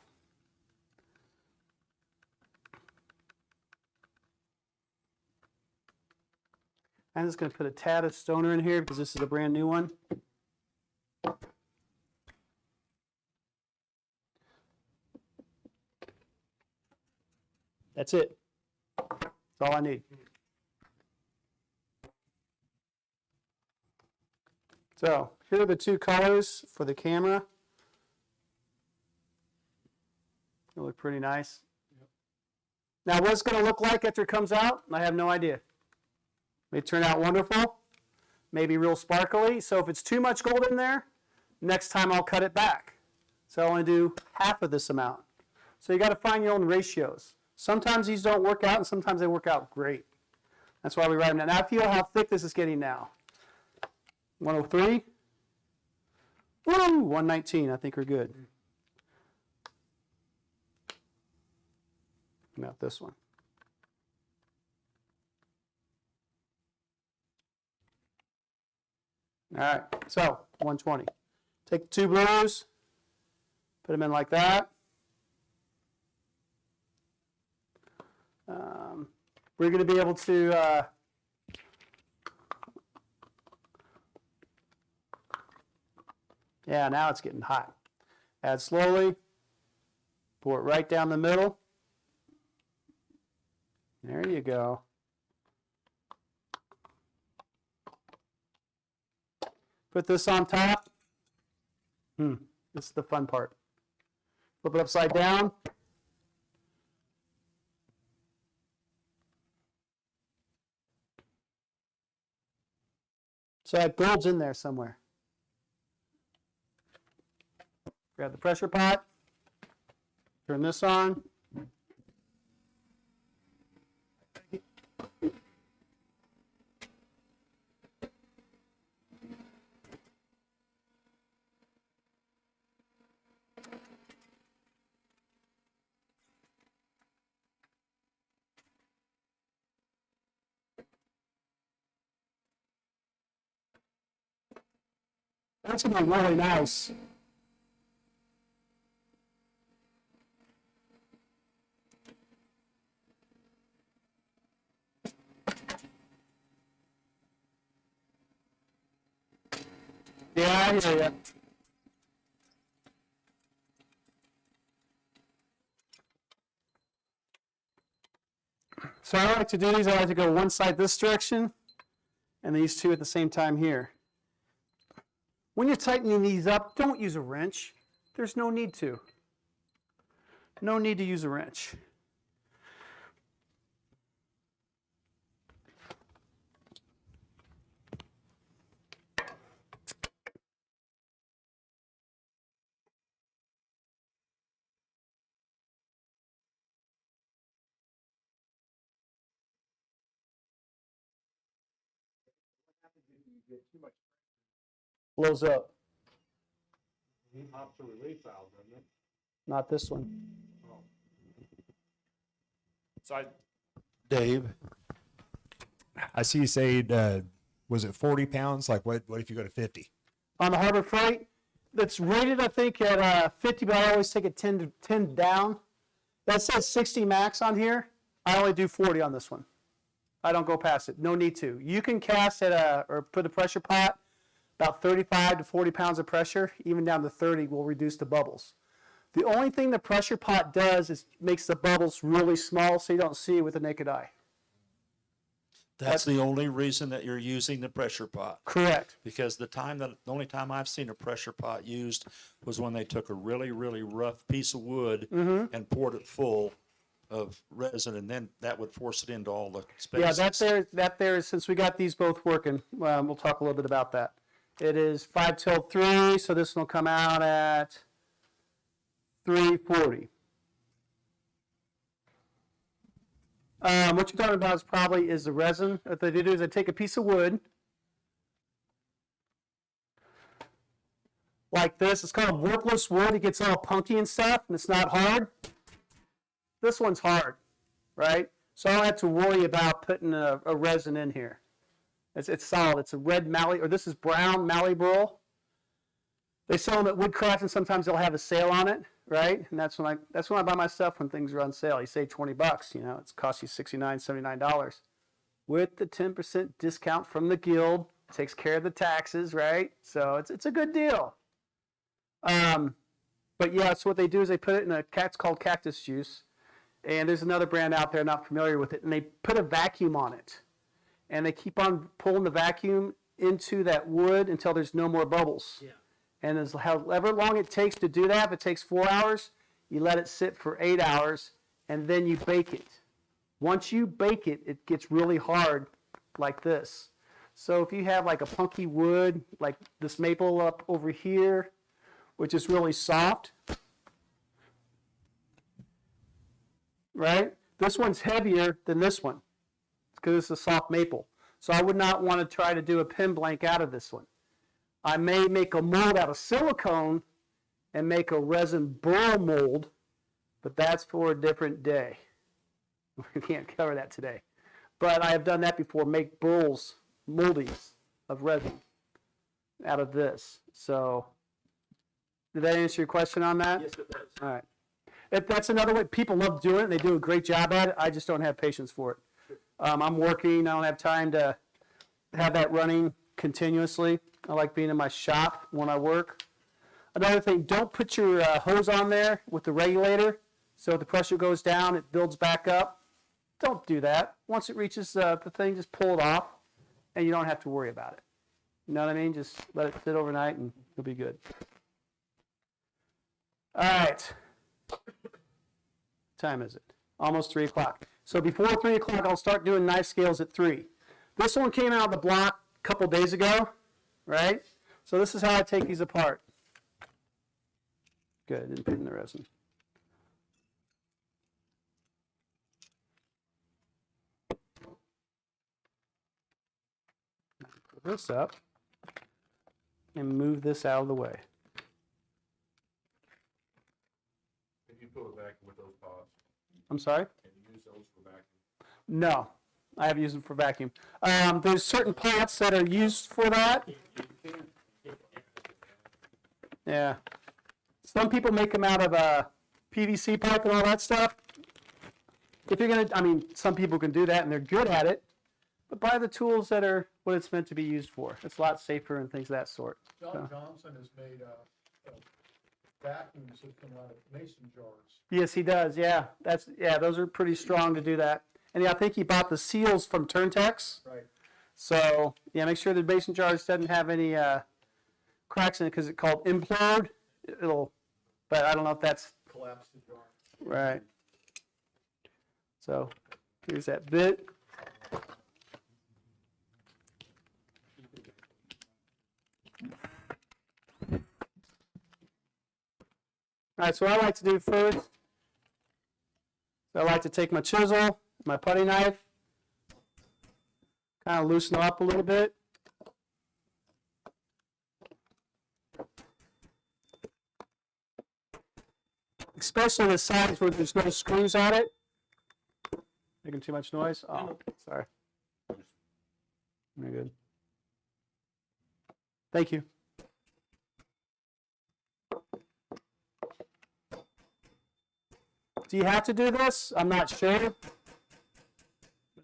I'm just going to put a tad of stoner in here because this is a brand new one. That's it. That's all I need. So here are the two colors for the camera. They look pretty nice. Now what it's going to look like after it comes out, I have no idea. May turn out wonderful, maybe real sparkly. So if it's too much gold in there, next time I'll cut it back. So I want to do half of this amount. So you got to find your own ratios. Sometimes these don't work out, and sometimes they work out great. That's why we write them down. Now I feel how thick this is getting now. 103. Woo! 119. I think we're good. About this one. All right, so 120. Take the two blues, put them in like that. We're going to be able to yeah, now it's getting hot. Add slowly, pour it right down the middle. There you go. Put this on top. This is the fun part. Flip it upside down. So that gold's in there somewhere. Grab the pressure pot. Turn this on. That's gonna be really nice. Yeah, I hear you. So I like to do these. I like to go one side this direction, and these two at the same time here. When you're tightening these up, don't use a wrench. There's no need to. No need to use a wrench. Blows up. Pops a relief valve, doesn't it? Not this one. So Dave, I see you say, was it 40 pounds? Like what if you go to 50? On the Harbor Freight, that's rated, I think, at 50, but I always take it 10 down. That says 60 max on here. I only do 40 on this one. I don't go past it. No need to. You can cast at or put a pressure pot, about 35 to 40 pounds of pressure, even down to 30 will reduce the bubbles. The only thing the pressure pot does is makes the bubbles really small so you don't see it with the naked eye. That's the only reason that you're using the pressure pot. Correct. Because the only time I've seen a pressure pot used was when they took a really, really rough piece of wood and poured it full of resin, and then that would force it into all the spaces. Yeah, that there is, since we got these both working, we'll talk a little bit about that. It is 5 till 3, so this will come out at 340. What you're talking about is the resin. What they do is they take a piece of wood, like this. It's called worthless wood. It gets all punky and stuff, and it's not hard. This one's hard, right? So I don't have to worry about putting a resin in here. It's solid. It's a red mallee, or this is brown malleable. They sell them at Woodcraft, and sometimes they'll have a sale on it, right? And that's when I buy my stuff when things are on sale. You save $20, you know, it's cost you $69, $79 with the 10% discount from the guild. Takes care of the taxes, right? So it's a good deal. But yeah, so what they do is they put it in it's called cactus juice, and there's another brand out there not familiar with it, and they put a vacuum on it, and they keep on pulling the vacuum into that wood until there's no more bubbles. Yeah. And as however long it takes to do that, if it takes 4 hours, you let it sit for 8 hours, and then you bake it. Once you bake it, it gets really hard like this. So if you have like a punky wood, like this maple up over here, which is really soft, right? This one's heavier than this one because it's a soft maple. So I would not want to try to do a pin blank out of this one. I may make a mold out of silicone and make a resin burl mold, but that's for a different day. We can't cover that today. But I have done that before, make burls, moldings of resin out of this. So did that answer your question on that? Yes, it does. All right. That's another way. People love doing it, and they do a great job at it. I just don't have patience for it. I'm working. I don't have time to have that running continuously. I like being in my shop when I work. Another thing, don't put your hose on there with the regulator. So if the pressure goes down, it builds back up. Don't do that. Once it reaches the thing, just pull it off, and you don't have to worry about it. You know what I mean? Just let it sit overnight, and you'll be good. All right. What time is it? Almost 3 o'clock. So before 3 o'clock, I'll start doing knife scales at 3. This one came out of the block a couple days ago. right? So this is how I take these apart. Good, didn't put in the resin. Put this up and move this out of the way. Can you fill a vacuum with those pods? I'm sorry? Can you use those for vacuum? No, I haven't used them for vacuum. There's certain pots that are used for that. Yeah. Some people make them out of PVC pipe and all that stuff. If you're gonna, I mean, some people can do that and they're good at it, but buy the tools that are what it's meant to be used for. It's a lot safer and things of that sort. John Johnson has made vacuums that come out of mason jars. Yes, he does. Yeah, those are pretty strong to do that. And yeah, I think he bought the seals from Turntex. Right. So yeah, make sure the mason jars doesn't have any cracks in it because it's called implode. It'll, but I don't know if that's Collapse the jar. right. So here's that bit. All right, so what I like to do first, I like to take my chisel, my putty knife, kind of loosen up a little bit. Especially the sides where there's no screws on it. Making too much noise? Oh, sorry. Very good. Thank you. Do you have to do this? I'm not sure. This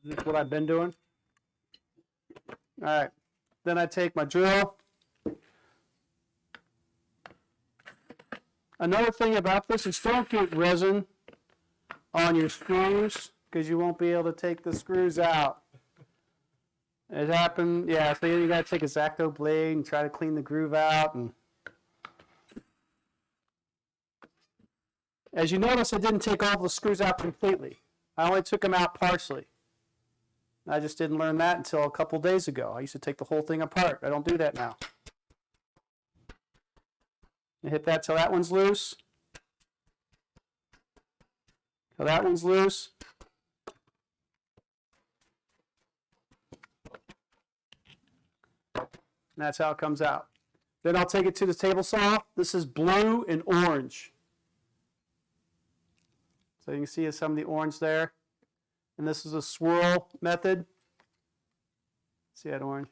is what I've been doing. All right. Then I take my drill. Another thing about this is don't get resin on your screws because you won't be able to take the screws out. It happened, yeah, so you got to take a X-Acto blade and try to clean the groove out. And as you notice, I didn't take all the screws out completely. I only took them out partially. I just didn't learn that until a couple days ago. I used to take the whole thing apart. I don't do that now. You hit that till that one's loose. Till that one's loose. And that's how it comes out. Then I'll take it to the table saw. This is blue and orange. So you can see some of the orange there. And this is a swirl method. See that orange?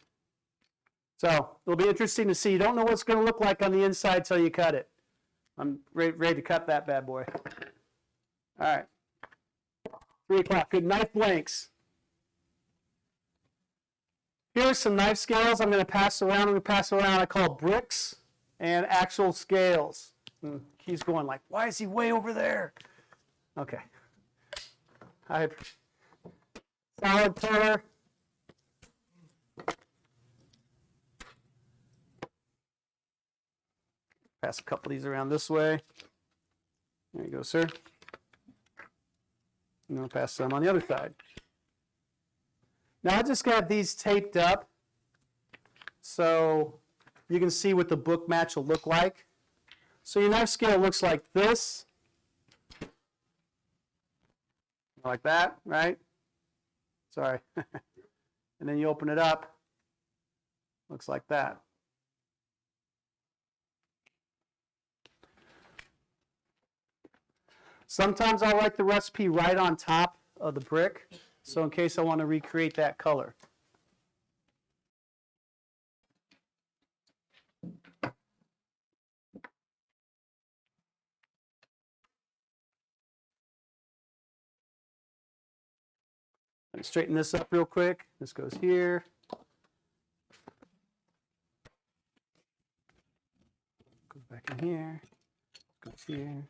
So it'll be interesting to see. You don't know what it's going to look like on the inside till you cut it. I'm ready to cut that bad boy. All right. 3 o'clock. Good. Knife blanks. Here's some knife scales I'm going to pass around. I'm going to pass around I call bricks and actual scales. And he's going like, why is he way over there? Okay. Solid color. Pass a couple of these around this way. There you go, sir. And I'll pass some on the other side. Now I just got these taped up so you can see what the book match will look like. So your knife scale looks like this. Like that, right? Sorry. And then you open it up. Looks like that. Sometimes I like the recipe right on top of the brick, so in case I want to recreate that color. Straighten this up real quick. This goes here. Goes back in here. Goes here.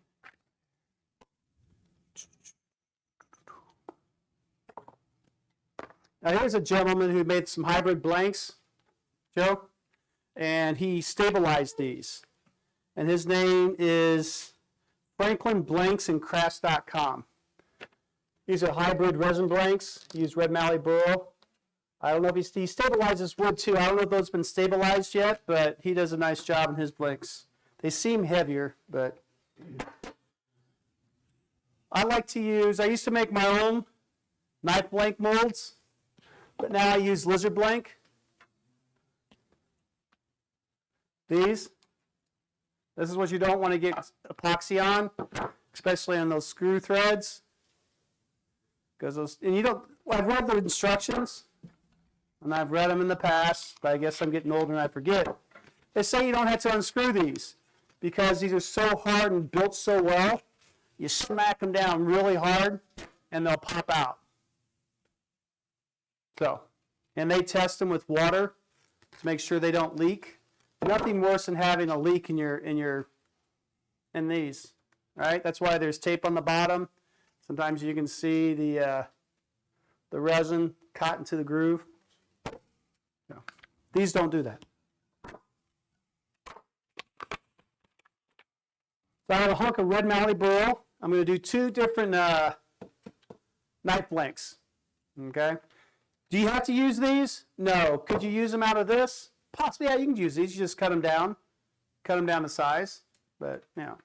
Now here's a gentleman who made some hybrid blanks, Joe, and he stabilized these. And his name is FranklinBlanksandCrafts.com. These are hybrid resin blanks. Use red mallee burl. I don't know if he stabilizes wood too. I don't know if those have been stabilized yet, but he does a nice job in his blanks. They seem heavier, but I used to make my own knife blank molds, but now I use lizard blank. This is what you don't want to get epoxy on, especially on those screw threads. Because I've read the instructions, and I've read them in the past, but I guess I'm getting older and I forget. They say you don't have to unscrew these because these are so hard and built so well. You smack them down really hard, and they'll pop out. So, and they test them with water to make sure they don't leak. Nothing worse than having a leak in these, right? That's why there's tape on the bottom. Sometimes you can see the resin caught into the groove. No. These don't do that. So I have a hunk of red mallee burl. I'm going to do 2 different knife blanks. Okay. Do you have to use these? No. Could you use them out of this? Possibly, yeah, you can use these. You just cut them down to size. But, you know.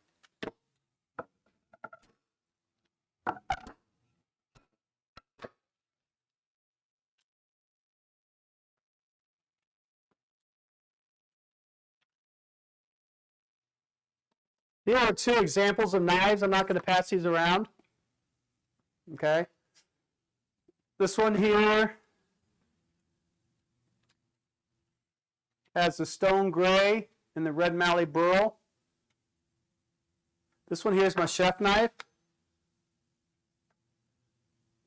Here are 2 examples of knives. I'm not going to pass these around. Okay. This one here has the stone gray and the red mallee burl. This one here is my chef knife.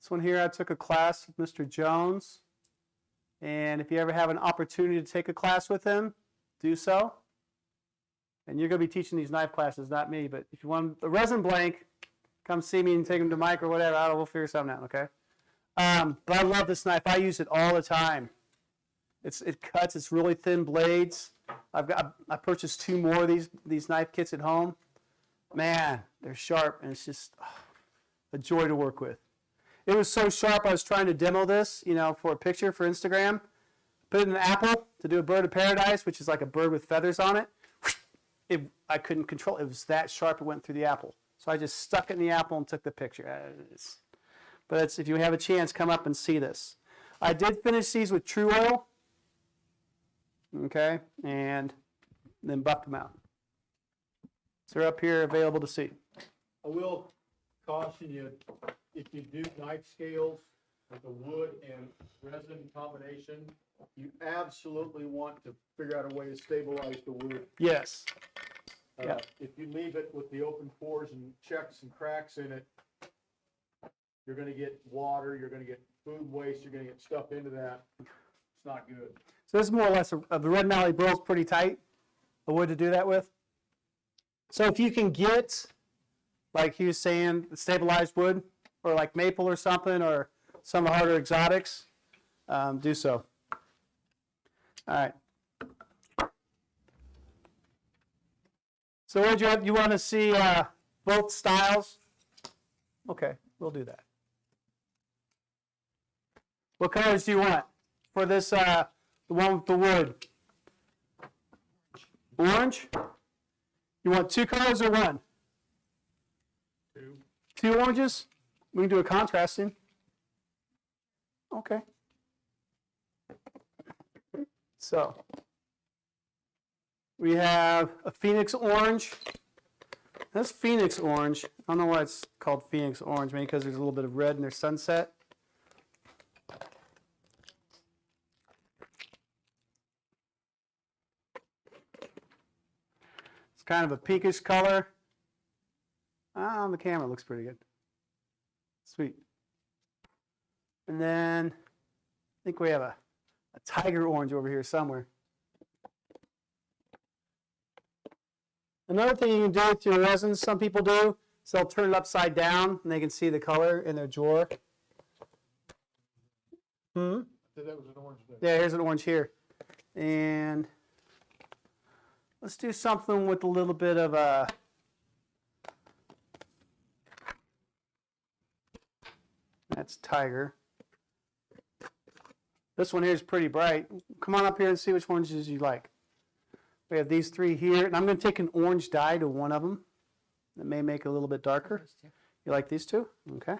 This one here I took a class with Mr. Jones. And if you ever have an opportunity to take a class with him, do so. And you're going to be teaching these knife classes, not me. But if you want the resin blank, come see me and take them to Mike or whatever. I don't know, we'll figure something out, okay? But I love this knife. I use it all the time. It cuts. It's really thin blades. I purchased 2 more of these knife kits at home. Man, they're sharp, and it's just a joy to work with. It was so sharp. I was trying to demo this, for a picture for Instagram. Put it in an apple to do a bird of paradise, which is like a bird with feathers on it. I couldn't control it. It was that sharp. It went through the apple. So I just stuck it in the apple and took the picture. But if you have a chance, come up and see this. I did finish these with True Oil. Okay, and then buffed them out. So they're up here available to see. I will caution you, if you do knife scales with a wood and resin combination, you absolutely want to figure out a way to stabilize the wood. Yes. Yeah. If you leave it with the open pores and checks and cracks in it, you're going to get water, you're going to get food waste, you're going to get stuff into that. It's not good. So this is more or less the red mallee burl is pretty tight, a wood to do that with. So if you can get, like he was saying, stabilized wood, or like maple or something, or some harder exotics, do so. All right. So what you have? You want to see both styles? Okay, we'll do that. What colors do you want for this? The one with the wood. Orange. You want 2 colors or 1? 2. 2 oranges. We can do a contrasting. Okay. So we have a Phoenix orange. That's Phoenix orange. I don't know why it's called Phoenix orange, maybe because there's a little bit of red in their sunset. It's kind of a pinkish color. On the camera, it looks pretty good. Sweet. And then I think we have a tiger orange over here somewhere. Another thing you can do with your resins, some people do, is they'll turn it upside down and they can see the color in their drawer. So that was an orange there. Yeah, here's an orange here. And let's do something with a little bit of a that's tiger. This one here is pretty bright. Come on up here and see which ones you like. We have these three here, and I'm going to take an orange dye to one of them. That may make it a little bit darker. You like these two? Okay.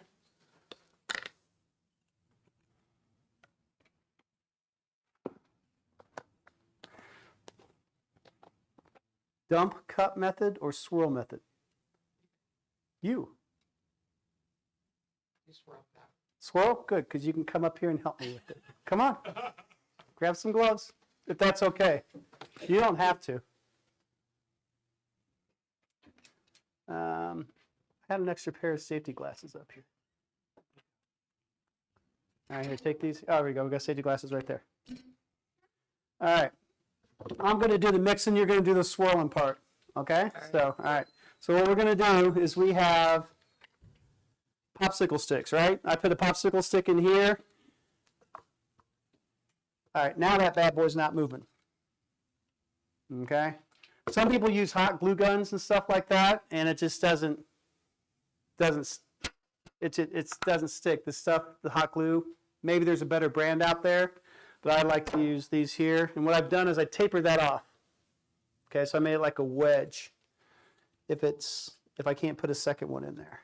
Dump cup method or swirl method? You. You swirl that. Swirl? Good, because you can come up here and help me with it. Come on. Grab some gloves, if that's okay. You don't have to. I had an extra pair of safety glasses up here. All right, here, take these. Oh, there we go. We got safety glasses right there. All right. I'm going to do the mixing. You're going to do the swirling part. Okay? So, all right. So what we're going to do is we have popsicle sticks, right? I put a popsicle stick in here. All right. Now that bad boy's not moving. Okay? Some people use hot glue guns and stuff like that, and it just doesn't stick. The stuff, the hot glue, maybe there's a better brand out there, but I like to use these here. And what I've done is I tapered that off. Okay, so I made it like a wedge. If I can't put a second one in there.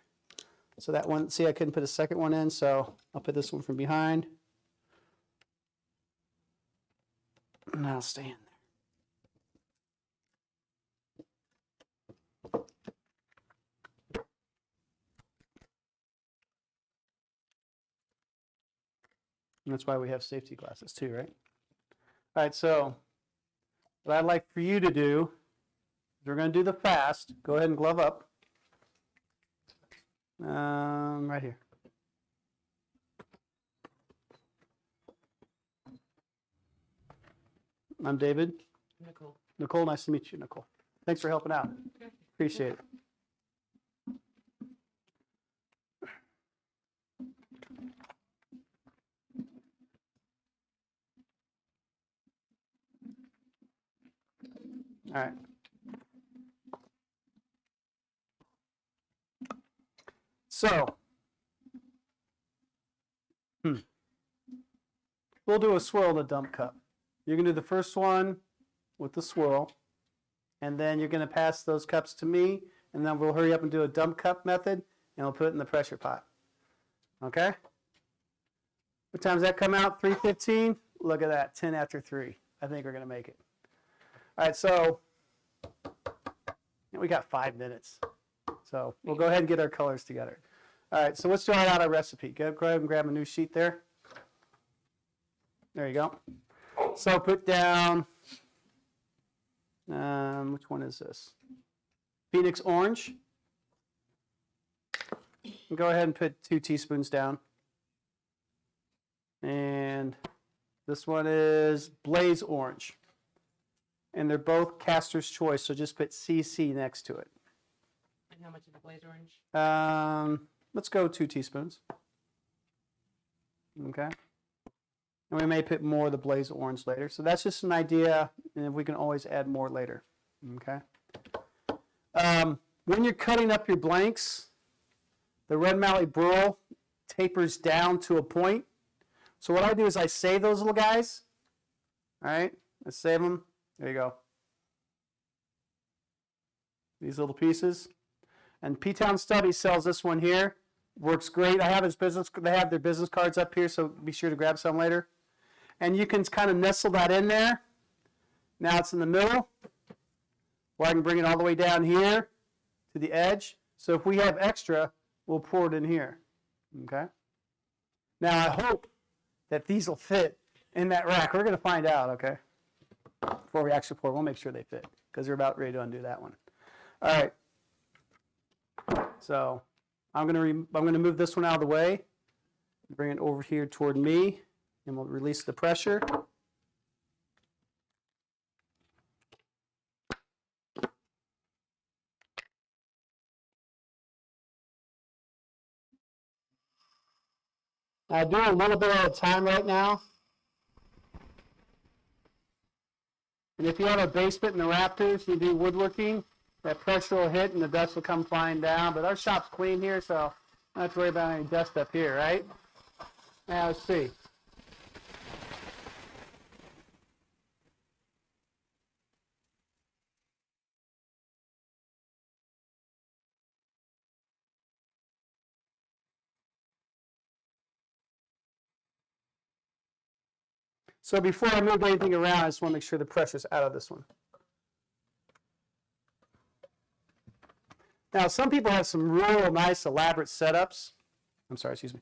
So that one, see, I couldn't put a second one in, so I'll put this one from behind. And I'll stay in there. And that's why we have safety glasses too, right? All right, so what I'd like for you to do, is we're going to do the fast. Go ahead and glove up. Right here. I'm David. Nicole. Nicole, nice to meet you, Nicole. Thanks for helping out. Appreciate it. All right. So, we'll do a swirl in a dump cup. You're going to do the first one with the swirl, and then you're going to pass those cups to me, and then we'll hurry up and do a dump cup method, and we'll put it in the pressure pot. Okay? What time does that come out? 3:15? Look at that, 10 after 3. I think we're going to make it. All right, so we got 5 minutes. So we'll go ahead and get our colors together. All right, so let's start out our recipe. Go ahead and grab a new sheet there. There you go. So put down, which one is this? Phoenix Orange. And go ahead and put 2 teaspoons down. And this one is Blaze Orange. And they're both Caster's Choice, so just put CC next to it. And how much is the blaze orange? Let's go 2 teaspoons. Okay. And we may put more of the Blaze Orange later. So that's just an idea, and we can always add more later. Okay. When you're cutting up your blanks, the red mallet burl tapers down to a point. So what I do is I save those little guys. All right. I save them. There you go. These little pieces. And P-Town Study sells this one here. Works great. I have his business. They have their business cards up here, so be sure to grab some later. And you can kind of nestle that in there. Now it's in the middle. Or I can bring it all the way down here to the edge. So if we have extra, we'll pour it in here. Okay? Now I hope that these will fit in that rack. We're going to find out, okay? Before we actually pour, we'll make sure they fit because we're about ready to undo that one. All right. So I'm going to move this one out of the way, bring it over here toward me, and we'll release the pressure. I'm doing a little bit at a time right now. And if you have a basement in the rafters, you do woodworking, that pressure will hit and the dust will come flying down. But our shop's clean here, so I don't have to worry about any dust up here, right? Now let's see. So before I move anything around, I just want to make sure the pressure's out of this one. Now, some people have some real nice elaborate setups. I'm sorry, excuse me.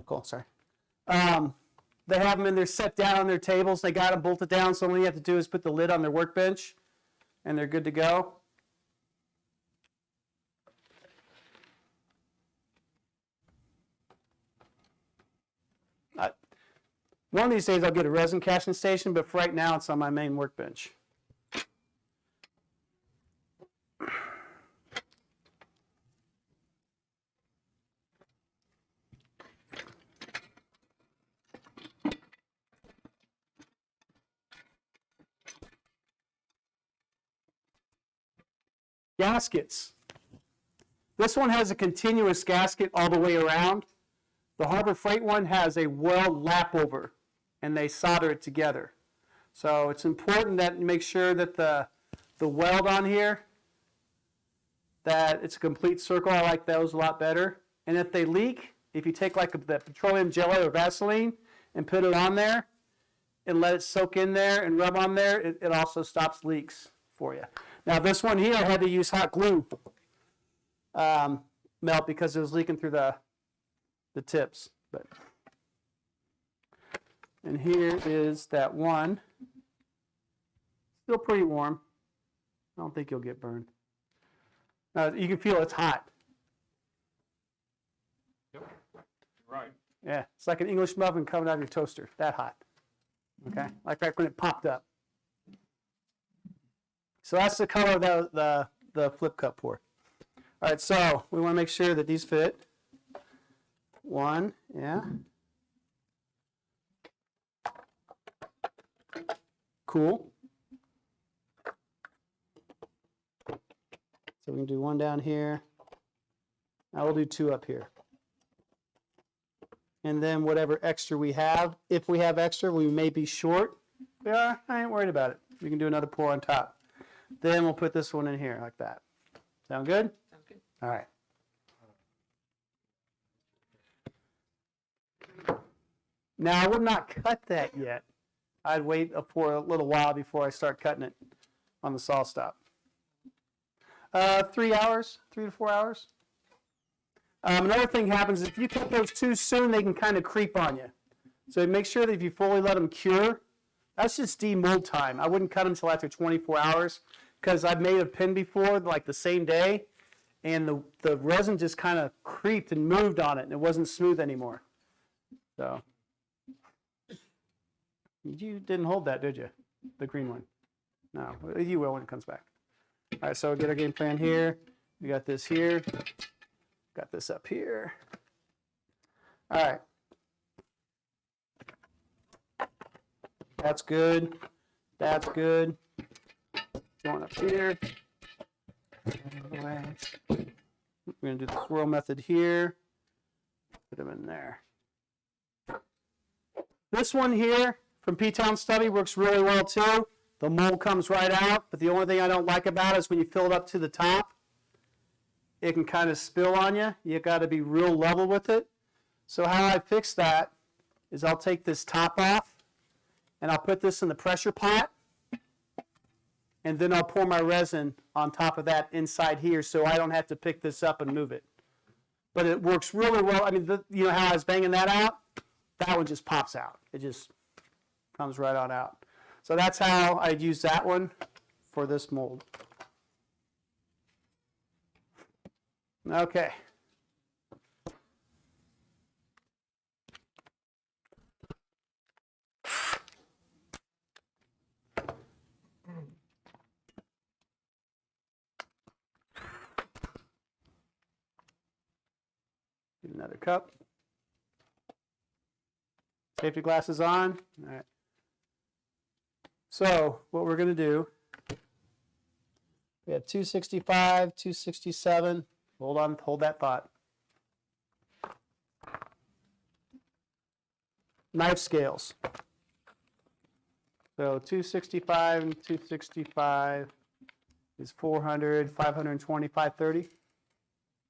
Cool, sorry. They have them in there set down on their tables. They got them bolted down, so all you have to do is put the lid on their workbench, and they're good to go. One of these days I'll get a resin casting station, but for right now it's on my main workbench. Gaskets. This one has a continuous gasket all the way around. The Harbor Freight one has a weld lap over, and they solder it together. So it's important that you make sure that the weld on here, that it's a complete circle. I like those a lot better. And if they leak, if you take like the petroleum jelly or Vaseline and put it on there and let it soak in there and rub on there, it also stops leaks for you. Now this one here, I had to use hot glue melt because it was leaking through the tips. And here is that one. Still pretty warm. I don't think you'll get burned. You can feel it's hot. Yep. Right. Yeah, it's like an English muffin coming out of your toaster. That hot. Okay, like right when it popped up. So that's the color of the flip cup pour. All right, so we want to make sure that these fit. One, yeah. Cool. So we can do one down here. I will do two up here. And then whatever extra we have, if we have extra, we may be short. We are, I ain't worried about it. We can do another pour on top. Then we'll put this one in here like that. Sound good? Sounds good. All right. Now, I would not cut that yet. I'd wait for a little while before I start cutting it on the saw stop. 3 hours, 3 to 4 hours. Another thing happens, if you cut those too soon, they can kind of creep on you. So make sure that if you fully let them cure, that's just demold time. I wouldn't cut them until after 24 hours because I've made a pin before, like the same day, and the resin just kind of creeped and moved on it, and it wasn't smooth anymore. So, you didn't hold that, did you? The green one? No, you will when it comes back. All right, so we'll get our game plan here. We got this here. Got this up here. All right. That's good. That's good. Going up here. We're going to do the swirl method here. Put them in there. This one here from P-Town Study works really well too. The mold comes right out, but the only thing I don't like about it is when you fill it up to the top, it can kind of spill on you. You got to be real level with it. So how I fix that is I'll take this top off and I'll put this in the pressure pot, and then I'll pour my resin on top of that inside here so I don't have to pick this up and move it. But it works really well. I mean, you know how I was banging that out? That one just pops out. It just comes right on out. So that's how I'd use that one for this mold. Okay. Get another cup. Safety glasses on. All right. So what we're going to do, we have 265, 267. Hold on, hold that thought. Knife scales. So 265 and 265 is 400, 520, 530,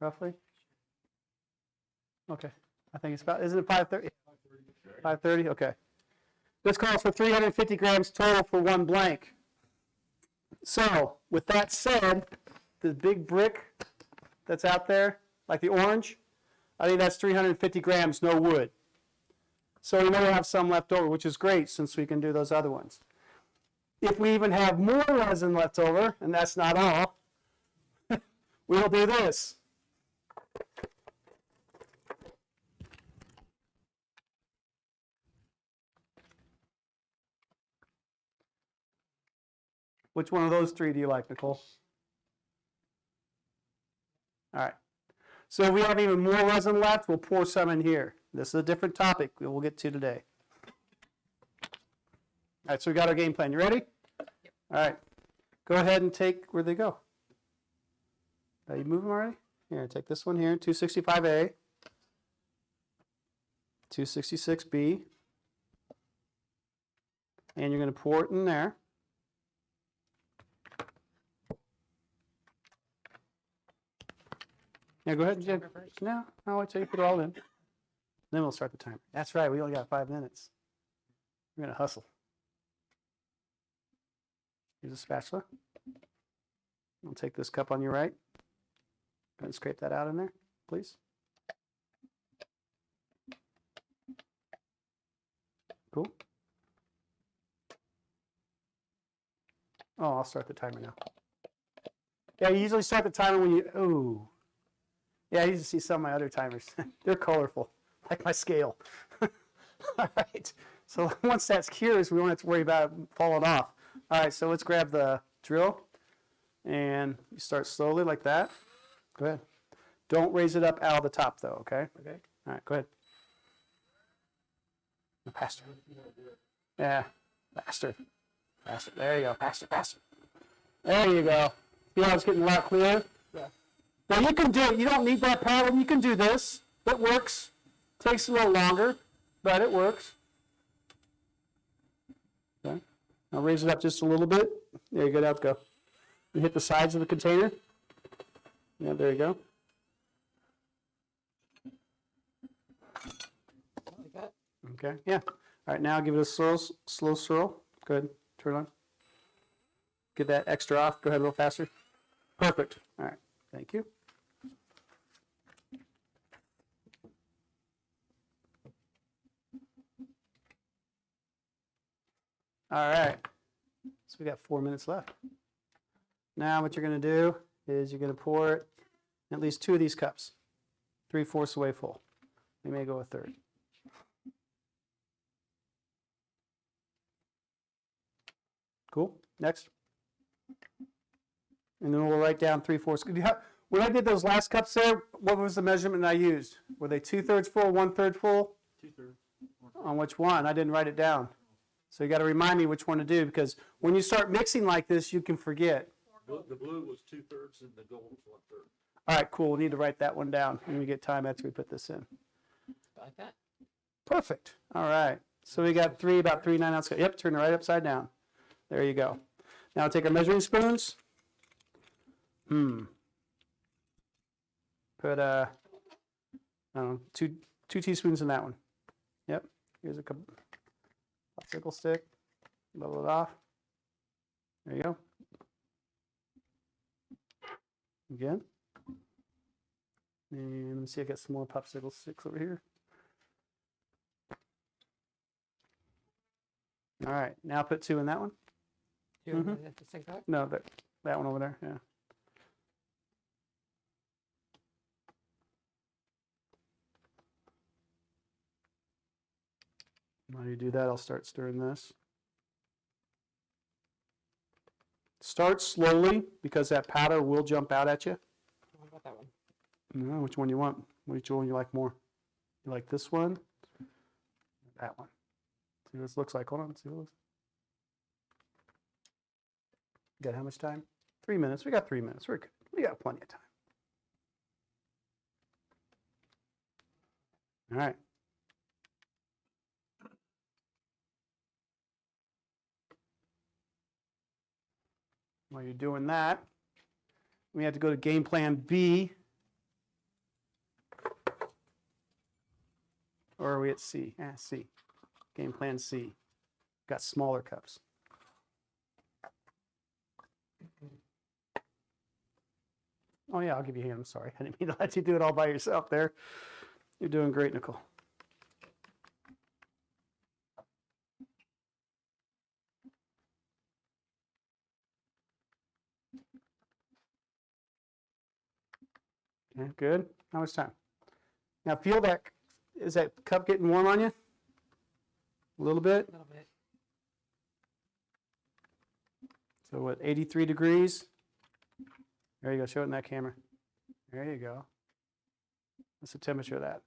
roughly. Okay, I think it's about, isn't it 530? 530, okay. This calls for 350 grams total for one blank. So, with that said, the big brick that's out there, like the orange, I think that's 350 grams, no wood. So we may have some left over, which is great since we can do those other ones. If we even have more resin left over, and that's not all, we'll do this. Which one of those three do you like, Nicole? All right. So if we have even more resin left, we'll pour some in here. This is a different topic that we'll get to today. All right, so we got our game plan. You ready? All right. Go ahead and take, where'd they go? You move them already? Here, take this one here, 265A, 266B, and you're going to pour it in there. Yeah, go ahead. Yeah. No, I'll wait till you put it all in. Then we'll start the timer. That's right, we only got 5 minutes. We're going to hustle. Here's a spatula. We'll take this cup on your right. Go ahead and scrape that out in there, please. Cool. Oh, I'll start the timer now. Yeah, you usually start the timer when you, ooh. Yeah, I used to see some of my other timers. They're colorful, like my scale. All right, so once that's cures, we won't have to worry about it falling off. All right, so let's grab the drill, and you start slowly like that. Go ahead. Don't raise it up out of the top, though, okay? Okay. All right, go ahead. Faster. Yeah, faster. Faster. There you go. Faster, faster. There you go. You know, it's getting a lot clearer. Yeah. Now you can do it. You don't need that paddle. You can do this. It works. Takes a little longer, but it works. Okay. Now raise it up just a little bit. There you go. Now go. You hit the sides of the container. Yeah, there you go. Like that. Okay. Yeah. All right. Now give it a slow swirl. Go ahead. Turn on. Get that extra off. Go ahead a little faster. Perfect. All right. Thank you. All right. So we got 4 minutes left. Now what you're going to do is you're going to pour it in at least 2 of these cups. 3/4 away full. We may go a third. Cool. Next. And then we'll write down 3/4. When I did those last cups there, what was the measurement I used? Were they 2/3 full, 1/3 full? 2/3. On which one? I didn't write it down. So you got to remind me which one to do, because when you start mixing like this, you can forget. The blue was 2/3 and the gold was 1/3. All right, cool. We need to write that one down when we get time after we put this in. Like that. Perfect. All right. So we got about 3 9-ounce. Yep, turn it right upside down. There you go. Now take our measuring spoons. Put I don't know, two teaspoons in that one. Yep. Here's a popsicle stick. Level it off. There you go. Again. And let me see, I got some more popsicle sticks over here. All right, now put 2 in that one. Do you want it to sync up? No, that one over there, yeah. While you do that, I'll start stirring this. Start slowly, because that powder will jump out at you. What about that one? No, which one you want? Which one you like more? You like this one? That one. See what this looks like. Hold on, see what it looks like. Got how much time? 3 minutes. We got 3 minutes. We're good. We got plenty of time. All right. While you're doing that, we have to go to game plan B. Or are we at C? C. Game plan C. got smaller cups. Oh yeah, I'll give you a hand. I'm sorry. I didn't mean to let you do it all by yourself there. You're doing great, Nicole. Okay, good. How much time? Now feel that, is that cup getting warm on you? A little bit? A little bit. So what, 83 degrees? There you go, show it in that camera. There you go. What's the temperature of that?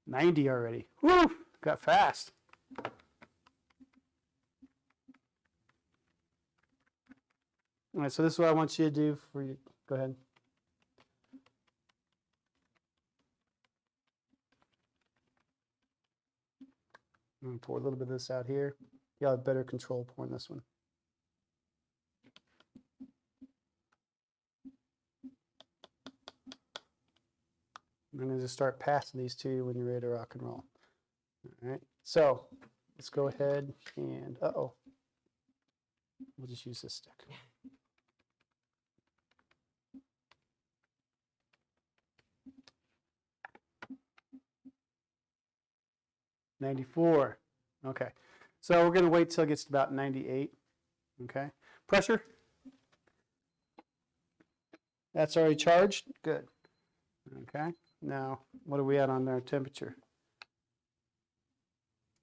90 already. Woo! Got fast. All right, so this is what I want you to do for you. Go ahead. I'm gonna pour a little bit of this out here. You'll have better control pouring this one. I'm going to just start passing these to you when you're ready to rock and roll. All right, so let's go ahead and, we'll just use this stick. $94. Okay, so we're going to wait till it gets to about 98. Okay, pressure. That's already charged. Good. Okay, now what are we at on our temperature?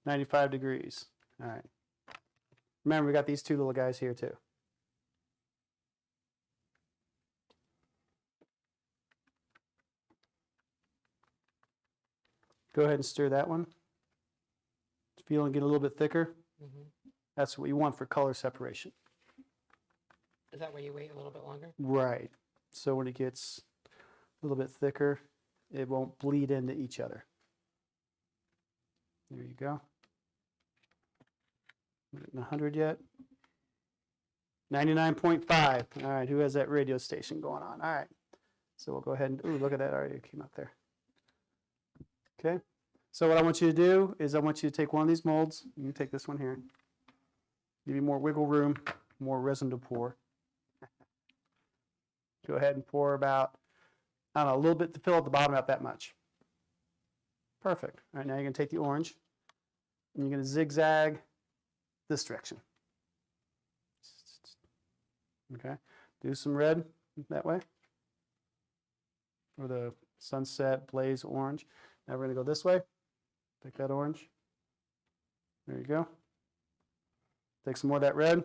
95 degrees. All right. Remember, we got these two little guys here too. Go ahead and stir that one. Feel and get a little bit thicker. Mm-hmm. That's what you want for color separation. Is that where you wait a little bit longer? Right. So when it gets a little bit thicker, it won't bleed into each other. There you go. Not getting 100 yet. 99.5. All right, who has that radio station going on? All right. So we'll go ahead and, ooh, look at that already came up there. Okay. So what I want you to do is I want you to take one of these molds. You can take this one here. Give you more wiggle room, more resin to pour. Go ahead and pour about, I don't know, a little bit to fill at the bottom, about that much. Perfect. All right, now you're going to take the orange and you're going to zigzag this direction. Okay. Do some red that way. Or the sunset blaze orange. Now we're going to go this way. Take that orange. There you go. Take some more of that red.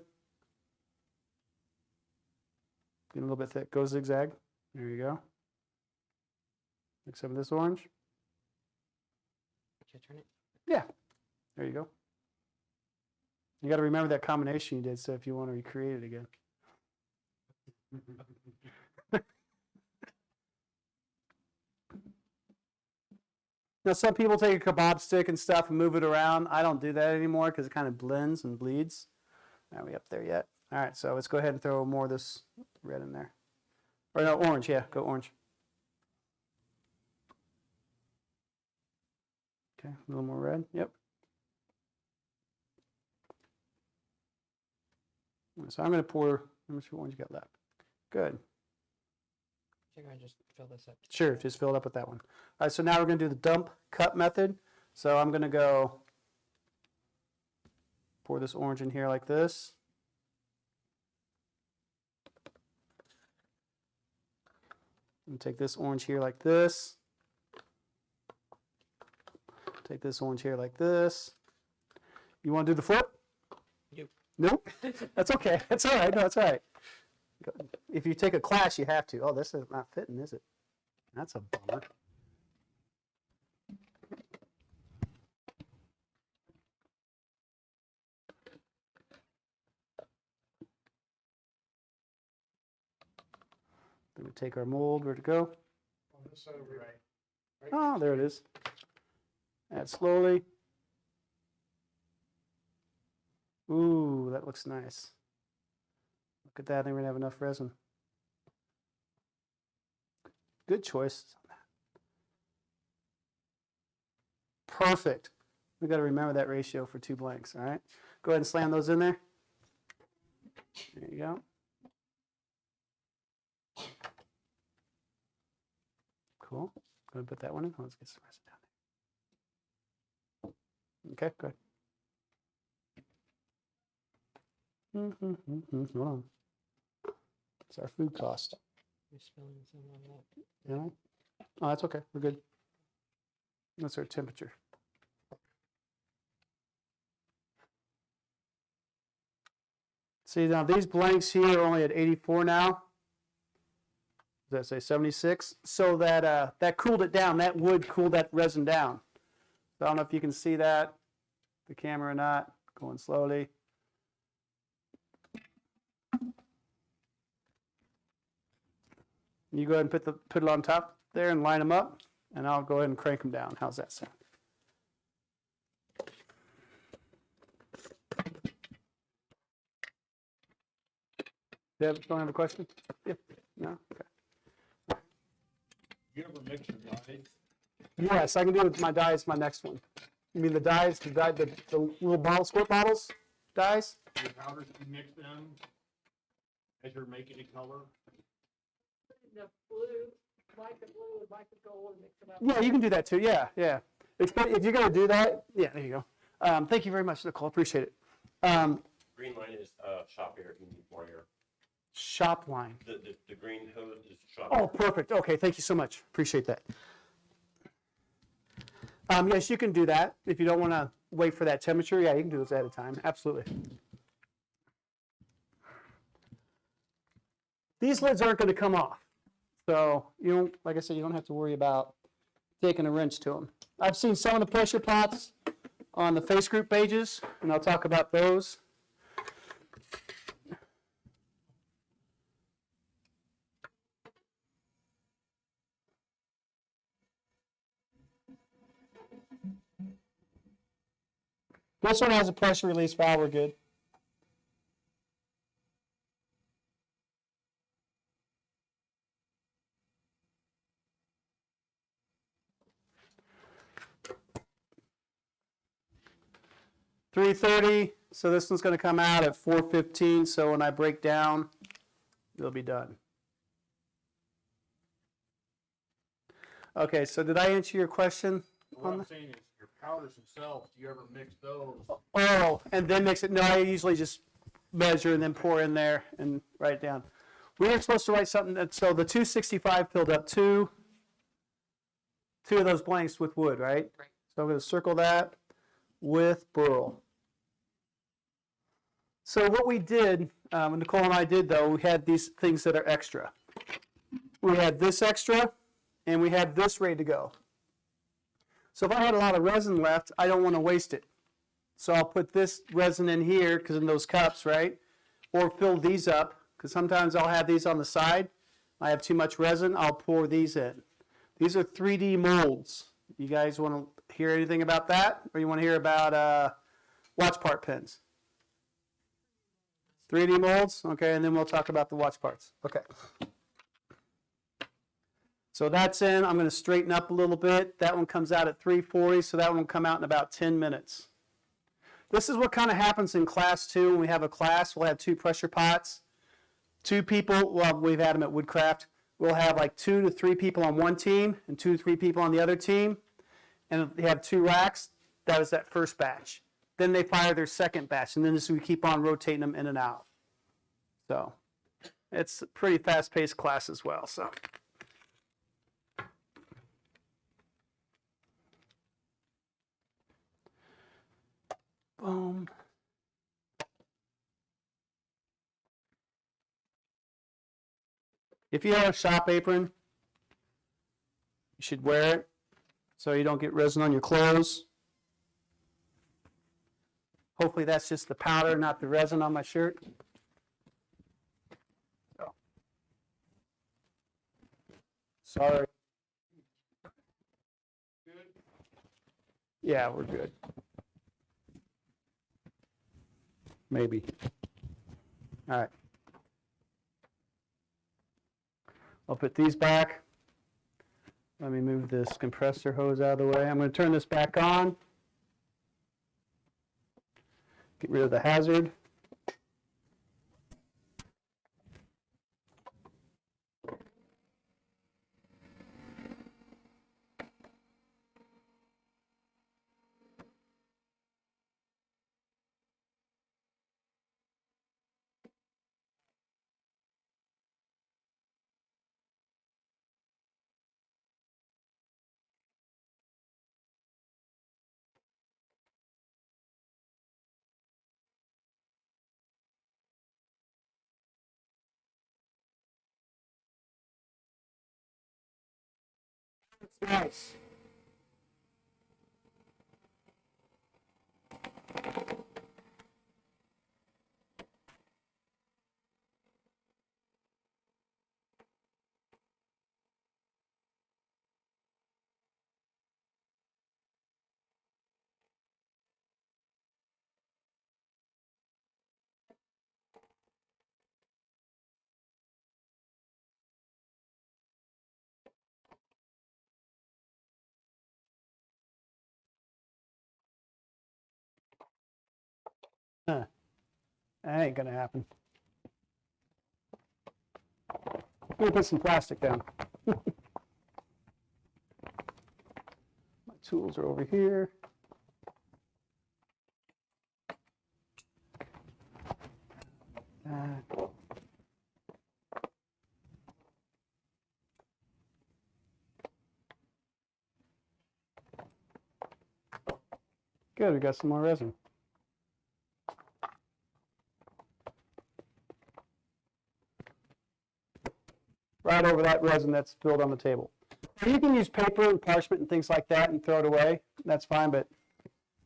Get a little bit thick. Go zigzag. There you go. Take some of this orange. Should I turn it? Yeah. There you go. You got to remember that combination you did, so if you want to recreate it again. Now, some people take a kebab stick and stuff and move it around. I don't do that anymore because it kind of blends and bleeds. Are we up there yet? All right, so let's go ahead and throw more of this red in there. Or no, orange, yeah, go orange. Okay, a little more red, yep. So I'm going to pour, how much orange you got left? Good. Should I just fill this up? Sure, just fill it up with that one. All right, so now we're going to do the dump cup method. So I'm going to go pour this orange in here like this. And take this orange here like this. Take this orange here like this. You want to do the flip? Nope. Nope? That's okay. That's all right. No, that's all right. If you take a class, you have to. Oh, this is not fitting, is it? That's a bummer. Then we take our mold. Where'd it go? On this side over here. Right. Oh, there it is. Add slowly. Ooh, that looks nice. Look at that. I think we're going to have enough resin. Good choice. Perfect. We got to remember that ratio for 2 blanks, all right? Go ahead and slam those in there. There you go. Cool. Go ahead and put that one in. Let's get some resin down there. Okay, good. Hold on. It's our food cost. You're spilling some on that. Yeah. Oh, that's okay. We're good. That's our temperature. See, now these blanks here are only at 84 now. Does that say 76? So that that cooled it down. That wood cooled that resin down. So I don't know if you can see that, the camera or not. Going slowly. You go ahead and put it on top there and line them up, and I'll go ahead and crank them down. How's that sound? Don't have a question? Yeah. No? Okay. You ever mix your dyes? Yes, I can do it with my dyes, my next one. You mean the dyes, the little bottle, squirt bottles, dyes? Your powders, you mix them as you're making a color? The blue, like the blue and like the gold, and mix them up. Yeah, you can do that too. Yeah, yeah. If you're going to do that, yeah, there you go. Thank you very much, Nicole. Appreciate it. Green line is shop air if you need more air. Shop line. The green hose is shop Oh, air. perfect. Okay, thank you so much. Appreciate that. Yes, you can do that. If you don't want to wait for that temperature, yeah, you can do this ahead of time. Absolutely. These lids aren't going to come off. So you don't, like I said, you don't have to worry about taking a wrench to them. I've seen some of the pressure pots on the face group pages, and I'll talk about those. This one has a pressure release valve, we're good. $330, so this one's going to come out at $415, so when I break down, it'll be done. Okay, so did I answer your question? What I'm saying is your powders themselves, do you ever mix those? Oh, and then mix it. No, I usually just measure and then pour in there and write it down. We were supposed to write something that, so the 265 filled up two of those blanks with wood, right? Right. So I'm going to circle that with burl. So what we did, when Nicole and I did though, we had these things that are extra. We had this extra, and we had this ready to go. So if I had a lot of resin left, I don't want to waste it. So I'll put this resin in here, because in those cups, right? Or fill these up, because sometimes I'll have these on the side. I have too much resin, I'll pour these in. These are 3D molds. You guys want to hear anything about that? Or you want to hear about watch part pins? 3D molds? Okay, and then we'll talk about the watch parts. Okay. So that's in. I'm going to straighten up a little bit. That one comes out at 340, so that one will come out in about 10 minutes. This is what kind of happens in class 2. When we have a class, we'll have 2 pressure pots. 2 people, well, we've had them at Woodcraft. We'll have like 2 to 3 people on one team and 2 to 3 people on the other team. And they have 2 racks. That was that first batch. Then they fire their second batch, and then we keep on rotating them in and out. So it's a pretty fast-paced class as well. So. Boom. If you have a shop apron, you should wear it so you don't get resin on your clothes. Hopefully that's just the powder, not the resin on my shirt. So. Sorry. Good? Yeah, we're good. Maybe. All right. I'll put these back. Let me move this compressor hose out of the way. I'm going to turn this back on. Get rid of the hazard. Nice. Huh. That ain't gonna happen. I'm gonna put some plastic down. My tools are over here. Good, we got some more resin. Right over that resin that's spilled on the table. You can use paper and parchment and things like that and throw it away. That's fine, but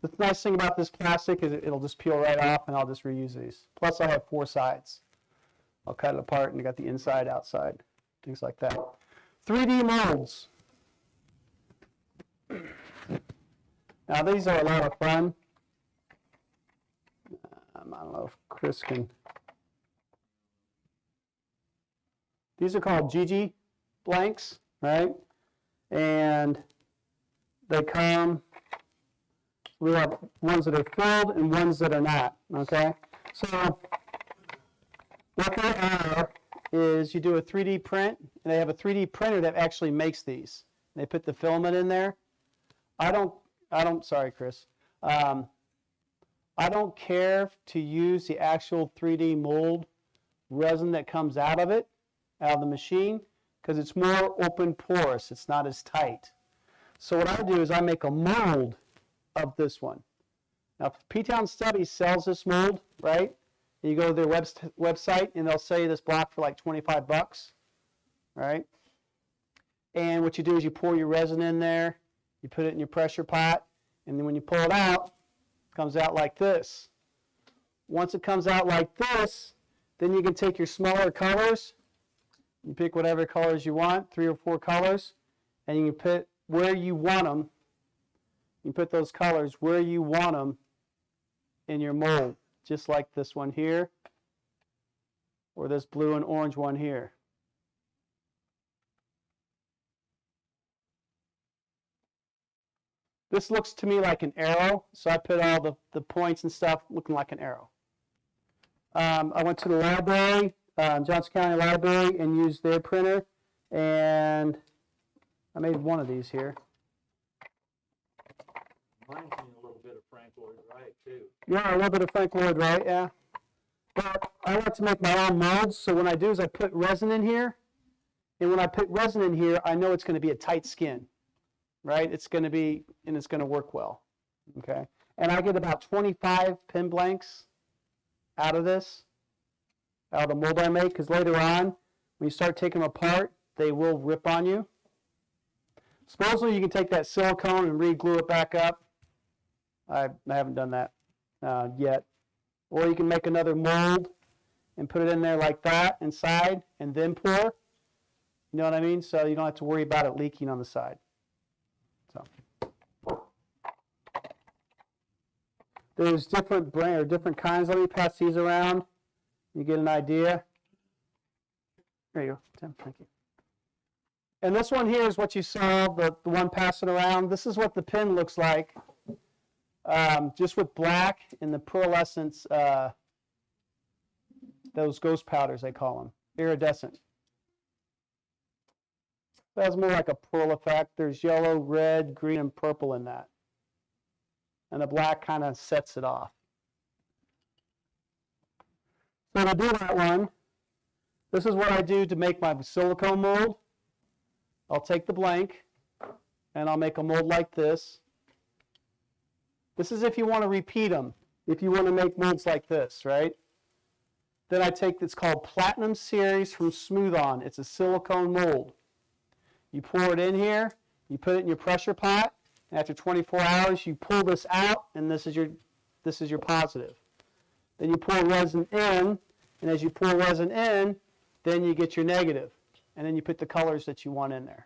the nice thing about this plastic is it'll just peel right off and I'll just reuse these. Plus I have 4 sides. I'll cut it apart and I got the inside, outside, things like that. 3D molds. Now these are a lot of fun. I don't know if Chris can. These are called GG blanks, right? And they come, we have ones that are filled and ones that are not, okay? So what they are is you do a 3D print, and they have a 3D printer that actually makes these. They put the filament in there. Sorry, Chris. I don't care to use the actual 3D mold resin that comes out of it, out of the machine, because it's more open porous. It's not as tight. So what I do is I make a mold of this one. Now, P-Town Studies sells this mold, right? And you go to their website, and they'll sell you this block for like 25 bucks, right? And what you do is you pour your resin in there, you put it in your pressure pot, and then when you pull it out, it comes out like this. Once it comes out like this, then you can take your smaller colors, you pick whatever colors you want, 3 or 4 colors, and you can put where you want them. You put those colors where you want them in your mold, just like this one here, or this blue and orange one here. This looks to me like an arrow, so I put all the points and stuff looking like an arrow. I went to the library, Johnson County Library, and used their printer, and I made one of these here. Reminds me a little bit of Frank Lloyd Wright, too. Yeah, a little bit of Frank Lloyd Wright, yeah. But I like to make my own molds, so what I do is I put resin in here, and when I put resin in here, I know it's going to be a tight skin, right? It's going to be, and it's going to work well, okay? And I get about 25 pin blanks out of this, out of the mold I make, because later on, when you start taking them apart, they will rip on you. Supposedly you can take that silicone and re-glue it back up. I haven't done that yet. Or you can make another mold and put it in there like that inside and then pour. You know what I mean? So you don't have to worry about it leaking on the side. So there's different different kinds. Let me pass these around. You get an idea. There you go, Tim. Thank you. And this one here is what you saw, the one passing around. This is what the pin looks like just with black and the pearlescence, those ghost powders, they call them, iridescent. That's more like a pearl effect. There's yellow, red, green, and purple in that. And the black kind of sets it off. So to do that one, this is what I do to make my silicone mold. I'll take the blank, and I'll make a mold like this. This is if you want to repeat them, if you want to make molds like this, right? Then I take, it's called Platinum Series from Smooth On. It's a silicone mold. You pour it in here, you put it in your pressure pot, and after 24 hours, you pull this out, and this is your positive. Then you pour resin in, and as you pour resin in, then you get your negative, and then you put the colors that you want in there.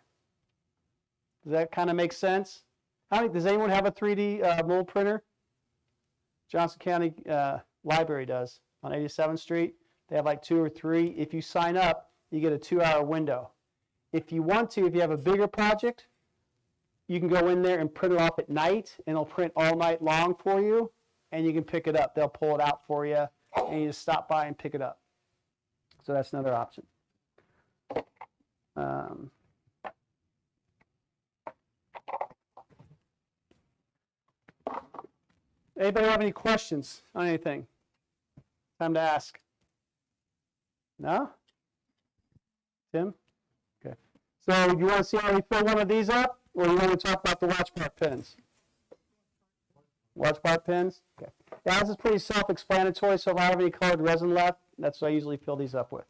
Does that kind of make sense? Does anyone have a 3D mold printer? Johnson County Library does on 87th Street. They have like 2 or 3. If you sign up, you get a 2-hour window. If you want to, if you have a bigger project, you can go in there and print it off at night, and it'll print all night long for you, and you can pick it up. They'll pull it out for you, and you just stop by and pick it up. So that's another option. Anybody have any questions on anything? Time to ask. No? Tim? Okay. So you want to see how we fill one of these up, or you want to talk about the watch part pins? Watch part pins? Okay. Yeah, this is pretty self-explanatory, so if I have any colored resin left, that's what I usually fill these up with.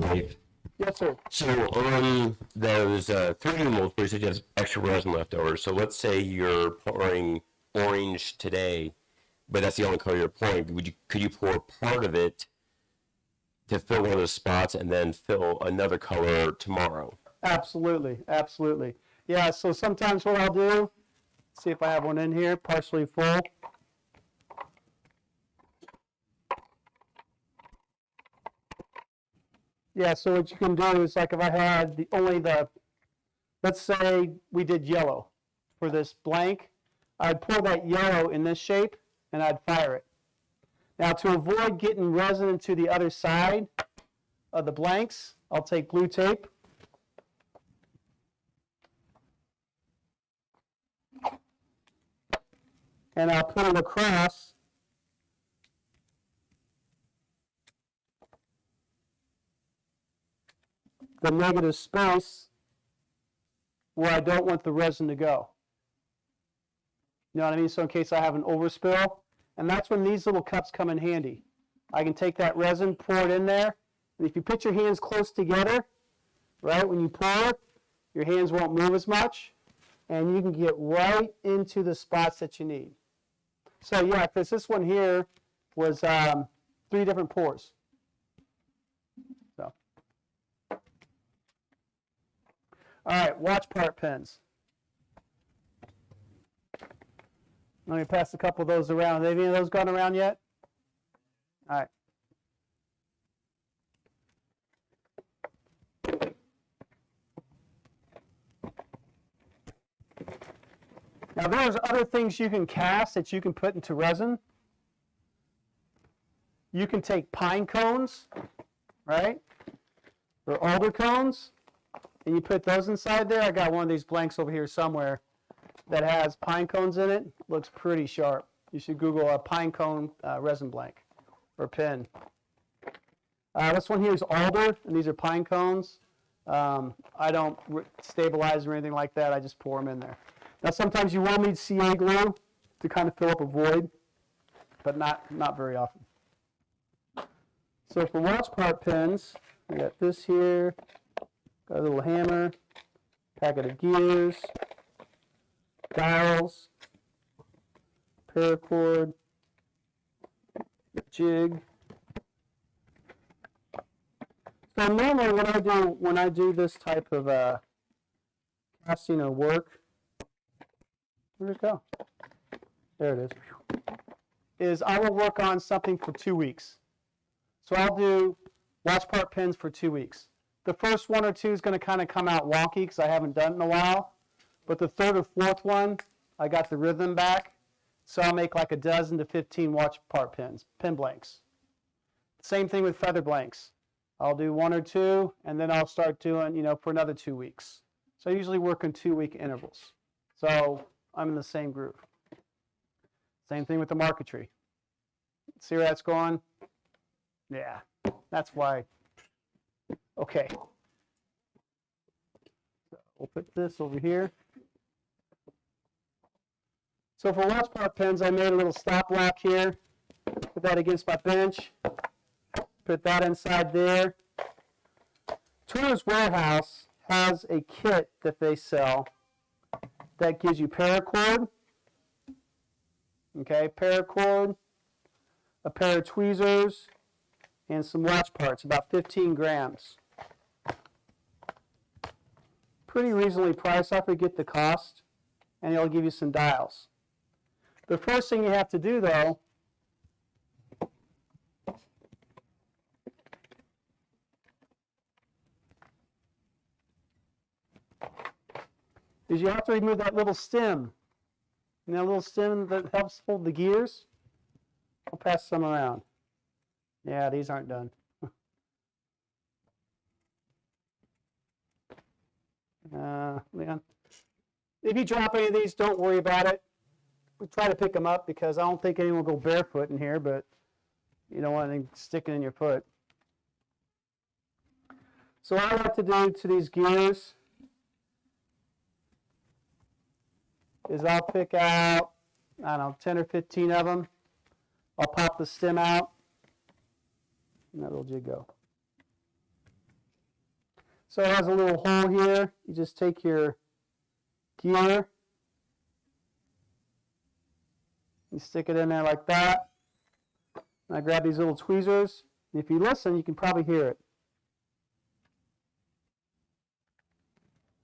Dave. Yes, sir. So on those 3D molds, where you said you have extra resin left over, so let's say you're pouring orange today, but that's the only color you're pouring. Could you pour part of it to fill one of those spots and then fill another color tomorrow? Absolutely, absolutely. Yeah, so sometimes what I'll do, see if I have one in here, partially full. Yeah, so what you can do is, like if I had let's say we did yellow for this blank, I'd pour that yellow in this shape and I'd fire it. Now to avoid getting resin into the other side of the blanks, I'll take blue tape. And I'll put it across the negative space where I don't want the resin to go. You know what I mean? So in case I have an overspill, and that's when these little cups come in handy. I can take that resin, pour it in there, and if you put your hands close together, right, when you pour it, your hands won't move as much, and you can get right into the spots that you need. So yeah, because this one here was 3 different pours. So. All right, watch part pins. Let me pass a couple of those around. Have any of those gone around yet? All right. Now there's other things you can cast that you can put into resin. You can take pine cones, right? Or alder cones, and you put those inside there. I got one of these blanks over here somewhere that has pine cones in it. Looks pretty sharp. You should Google a pine cone resin blank or pin. This one here is alder, and these are pine cones. I don't stabilize them or anything like that. I just pour them in there. Now sometimes you will need CA glue to kind of fill up a void, but not very often. So for watch part pins, I got this here, got a little hammer, packet of gears, dials, paracord, jig. So normally when I do this type of casting or work, where'd it go? There it is. I will work on something for 2 weeks. So I'll do watch part pins for 2 weeks. The first 1 or 2 is going to kind of come out wonky because I haven't done it in a while. But the third or fourth one, I got the rhythm back. So I'll make like a dozen to 15 watch part pins, pin blanks. Same thing with feather blanks. I'll do 1 or 2, and then I'll start doing, for another 2 weeks. So I usually work in 2-week intervals. So I'm in the same groove. Same thing with the marquetry. See where that's going? Yeah, that's why. Okay. So we'll put this over here. So for watch part pins, I made a little stop block here. Put that against my bench. Put that inside there. Turner's Warehouse has a kit that they sell that gives you paracord, okay, paracord, a pair of tweezers, and some watch parts, about 15 grams. Pretty reasonably priced. I forget the cost, and it'll give you some dials. The first thing you have to do, though, is you have to remove that little stem. And that little stem that helps hold the gears. I'll pass some around. Yeah, these aren't done. Man. If you drop any of these, don't worry about it. We try to pick them up because I don't think anyone will go barefoot in here, but you don't want anything sticking in your foot. So what I like to do to these gears is I'll pick out, I don't know, 10 or 15 of them. I'll pop the stem out, and that little jig go. So it has a little hole here. You just take your gear, you stick it in there like that. And I grab these little tweezers. And if you listen, you can probably hear it.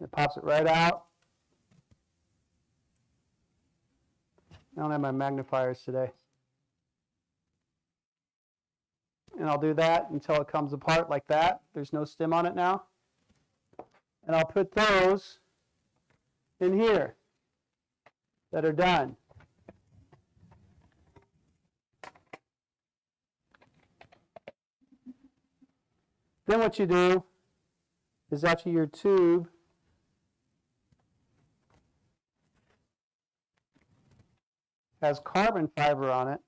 It pops it right out. I don't have my magnifiers today. And I'll do that until it comes apart like that. There's no stem on it now. And I'll put those in here that are done. Then what you do is after your tube has carbon fiber on it,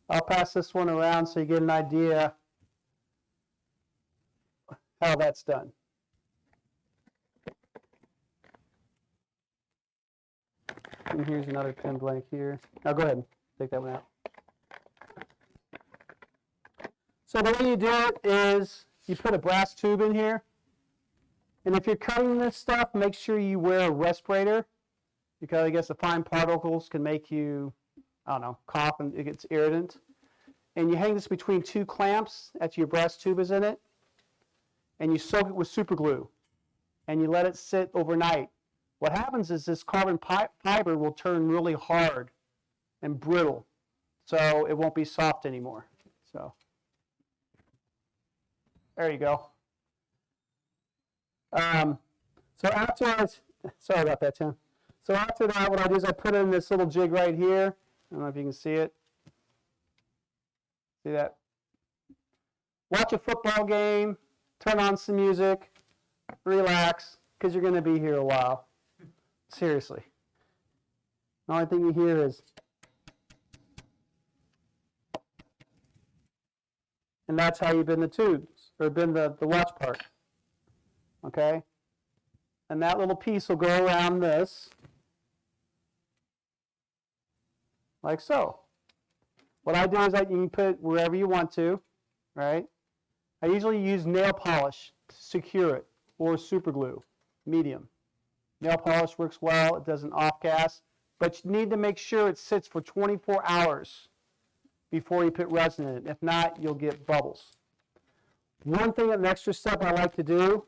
I'll pass this one around so you get an idea how that's done. And here's another pin blank here. Now go ahead and take that one out. So the way you do it is you put a brass tube in here. And if you're cutting this stuff, make sure you wear a respirator because I guess the fine particles can make you, I don't know, cough and it gets irritant. And you hang this between 2 clamps after your brass tube is in it. And you soak it with super glue. And you let it sit overnight. What happens is this carbon fiber will turn really hard and brittle. So it won't be soft anymore. So there you go. So after sorry about that, Tim. So after that, what I do is I put it in this little jig right here. I don't know if you can see it. See that? Watch a football game, turn on some music, relax, because you're going to be here a while. Seriously. The only thing you hear is, and that's how you bend the tubes, or bend the watch part. Okay? And that little piece will go around this, like so. What I do is you can put it wherever you want to, right? I usually use nail polish to secure it, or super glue, medium. Nail polish works well, it doesn't off-gas, but you need to make sure it sits for 24 hours before you put resin in it. If not, you'll get bubbles. One thing, an extra step I like to do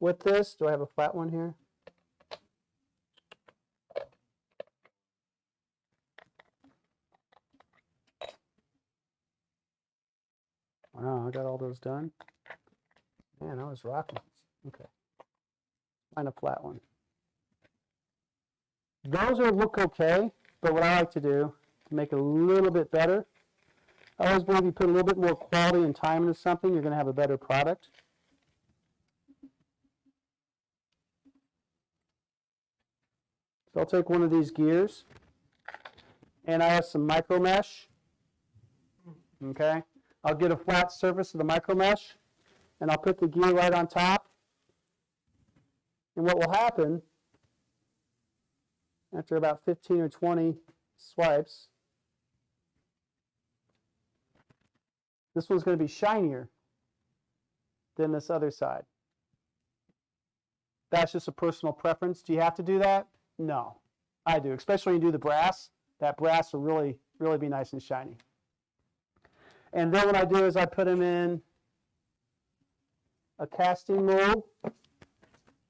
with this, do I have a flat one here? Wow, I got all those done. Man, I was rocking. Okay. Find a flat one. Those are look okay, but what I like to do to make it a little bit better, I always believe you put a little bit more quality and time into something, you're going to have a better product. So I'll take one of these gears, and I have some micro mesh. Okay, I'll get a flat surface of the micro mesh, and I'll put the gear right on top. And what will happen after about 15 or 20 swipes, this one's going to be shinier than this other side. That's just a personal preference. Do you have to do that? No, I do, especially when you do the brass. That brass will really, really be nice and shiny. And then what I do is I put them in a casting mold,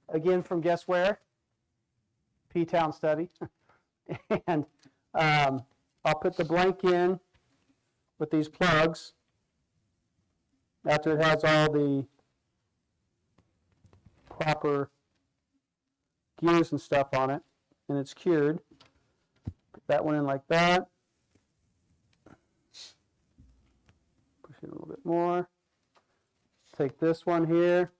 again from guess where? P-Town Study. And I'll put the blank in with these plugs after it has all the proper gears and stuff on it, and it's cured. Put that one in like that. Push it a little bit more. Take this one here.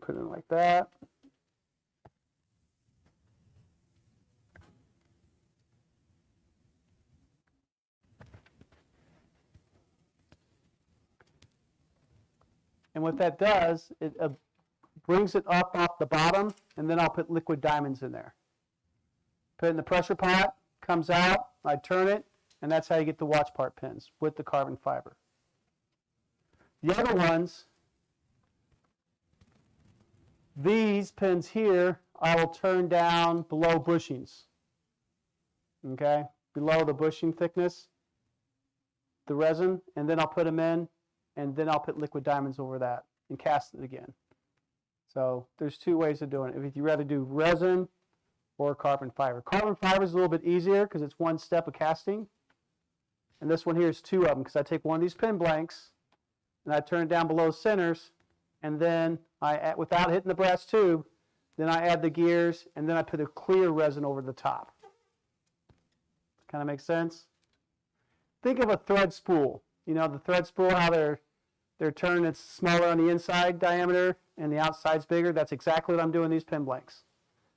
Put it in like that. And what that does, it brings it up off the bottom, and then I'll put liquid diamonds in there. Put it in the pressure pot, comes out, I turn it, and that's how you get the watch part pins with the carbon fiber. The other ones, these pins here, I will turn down below bushings. Okay, below the bushing thickness, the resin, and then I'll put them in, and then I'll put liquid diamonds over that and cast it again. So there's two ways of doing it. If you'd rather do resin or carbon fiber. Carbon fiber is a little bit easier because it's one step of casting. And this one here is two of them because I take one of these pin blanks and I turn it down below centers, and then I add, without hitting the brass tube, then I add the gears, and then I put a clear resin over the top. Kind of makes sense? Think of a thread spool. You know, the thread spool, how they're turned, it's smaller on the inside diameter and the outside's bigger. That's exactly what I'm doing these pin blanks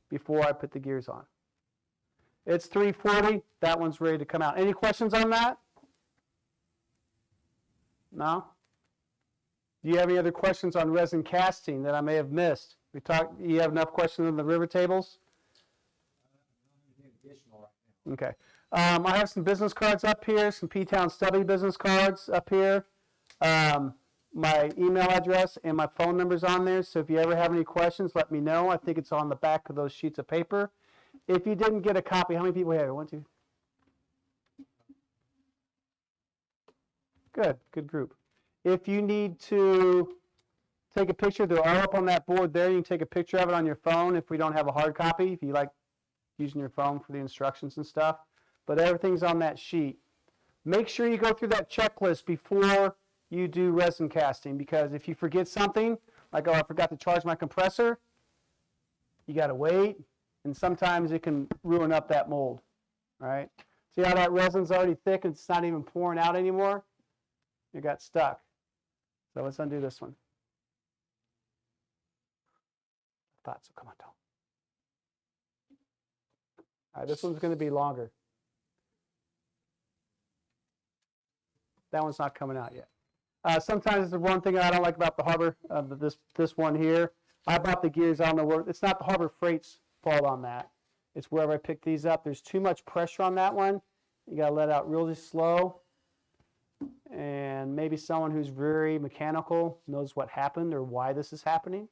before I put the gears on. It's 340. That one's ready to come out. Any questions on that? No? Do you have any other questions on resin casting that I may have missed? You have enough questions on the river tables? Okay. I have some business cards up here, some P-Town Study business cards up here. My email address and my phone number's on there, so if you ever have any questions, let me know. I think it's on the back of those sheets of paper. If you didn't get a copy, how many people here? 1, 2. Good group. If you need to take a picture, they're all up on that board there. You can take a picture of it on your phone if we don't have a hard copy, if you like using your phone for the instructions and stuff. But everything's on that sheet. Make sure you go through that checklist before you do resin casting, because if you forget something, like, oh, I forgot to charge my compressor, you got to wait, and sometimes it can ruin up that mold, right? See how that resin's already thick and it's not even pouring out anymore? It got stuck. So let's undo this one. I thought so. Come on, Tom. All right, this one's going to be longer. That one's not coming out yet. Sometimes the one thing I don't like about the Harbor, this one here, I bought the gears, I don't know where, it's not the Harbor Freight's fault on that. It's wherever I picked these up. There's too much pressure on that one. You got to let out really slow. And maybe someone who's very mechanical knows what happened or why this is happening.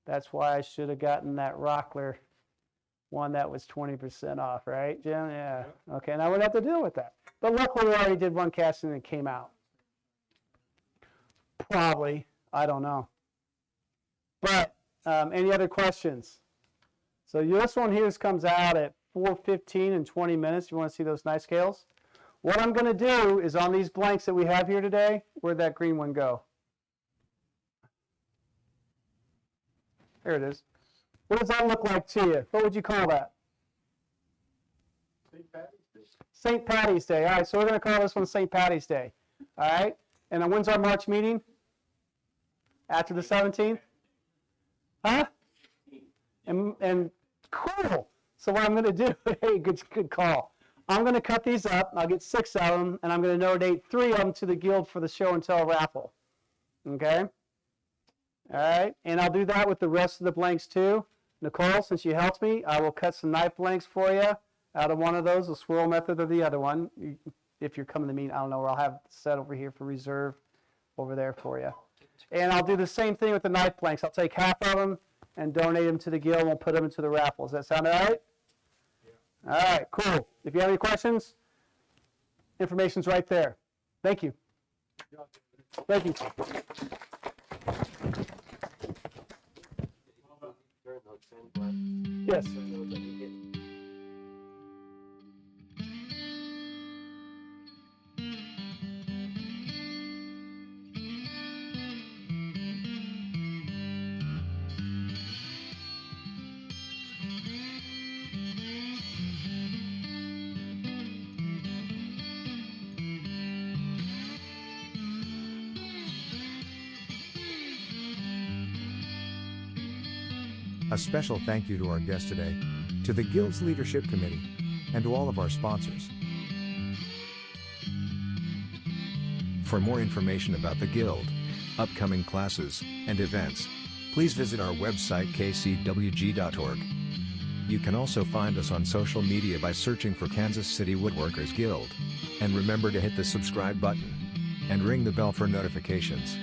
That's why I should have gotten that Rockler one that was 20% off, right, Jim? Yeah. Okay, and I wouldn't have to deal with that. But luckily, we already did one casting and it came out. Probably. I don't know. But any other questions? So this one here comes out at 4:15 in 20 minutes. You want to see those nice scales? What I'm going to do is on these blanks that we have here today, where'd that green one go? There it is. What does that look like to you? What would you call that? St. Patty's Day. St. Patty's Day. All right, so we're going to call this one St. Patty's Day. All right? And then when's our March meeting? After the 17th? Huh? And cool. So what I'm going to do, hey, good call. I'm going to cut these up. I'll get 6 of them, and I'm going to donate 3 of them to the guild for the show and tell raffle. Okay? All right, and I'll do that with the rest of the blanks too. Nicole, since you helped me, I will cut some knife blanks for you out of one of those, the Swirl Method or the other one. If you're coming to meet, I don't know where I'll have it set over here for reserve over there for you. And I'll do the same thing with the knife blanks. I'll take half of them and donate them to the guild, and we'll put them into the raffle. Does that sound all right? Yeah. All right, cool. If you have any questions, information's right there. Thank you. Thank you. Yes. A special thank you to our guest today, to the Guild's Leadership Committee, and to all of our sponsors. For more information about the Guild, upcoming classes, and events, please visit our website kcwg.org. You can also find us on social media by searching for Kansas City Woodworkers Guild. And remember to hit the subscribe button and ring the bell for notifications.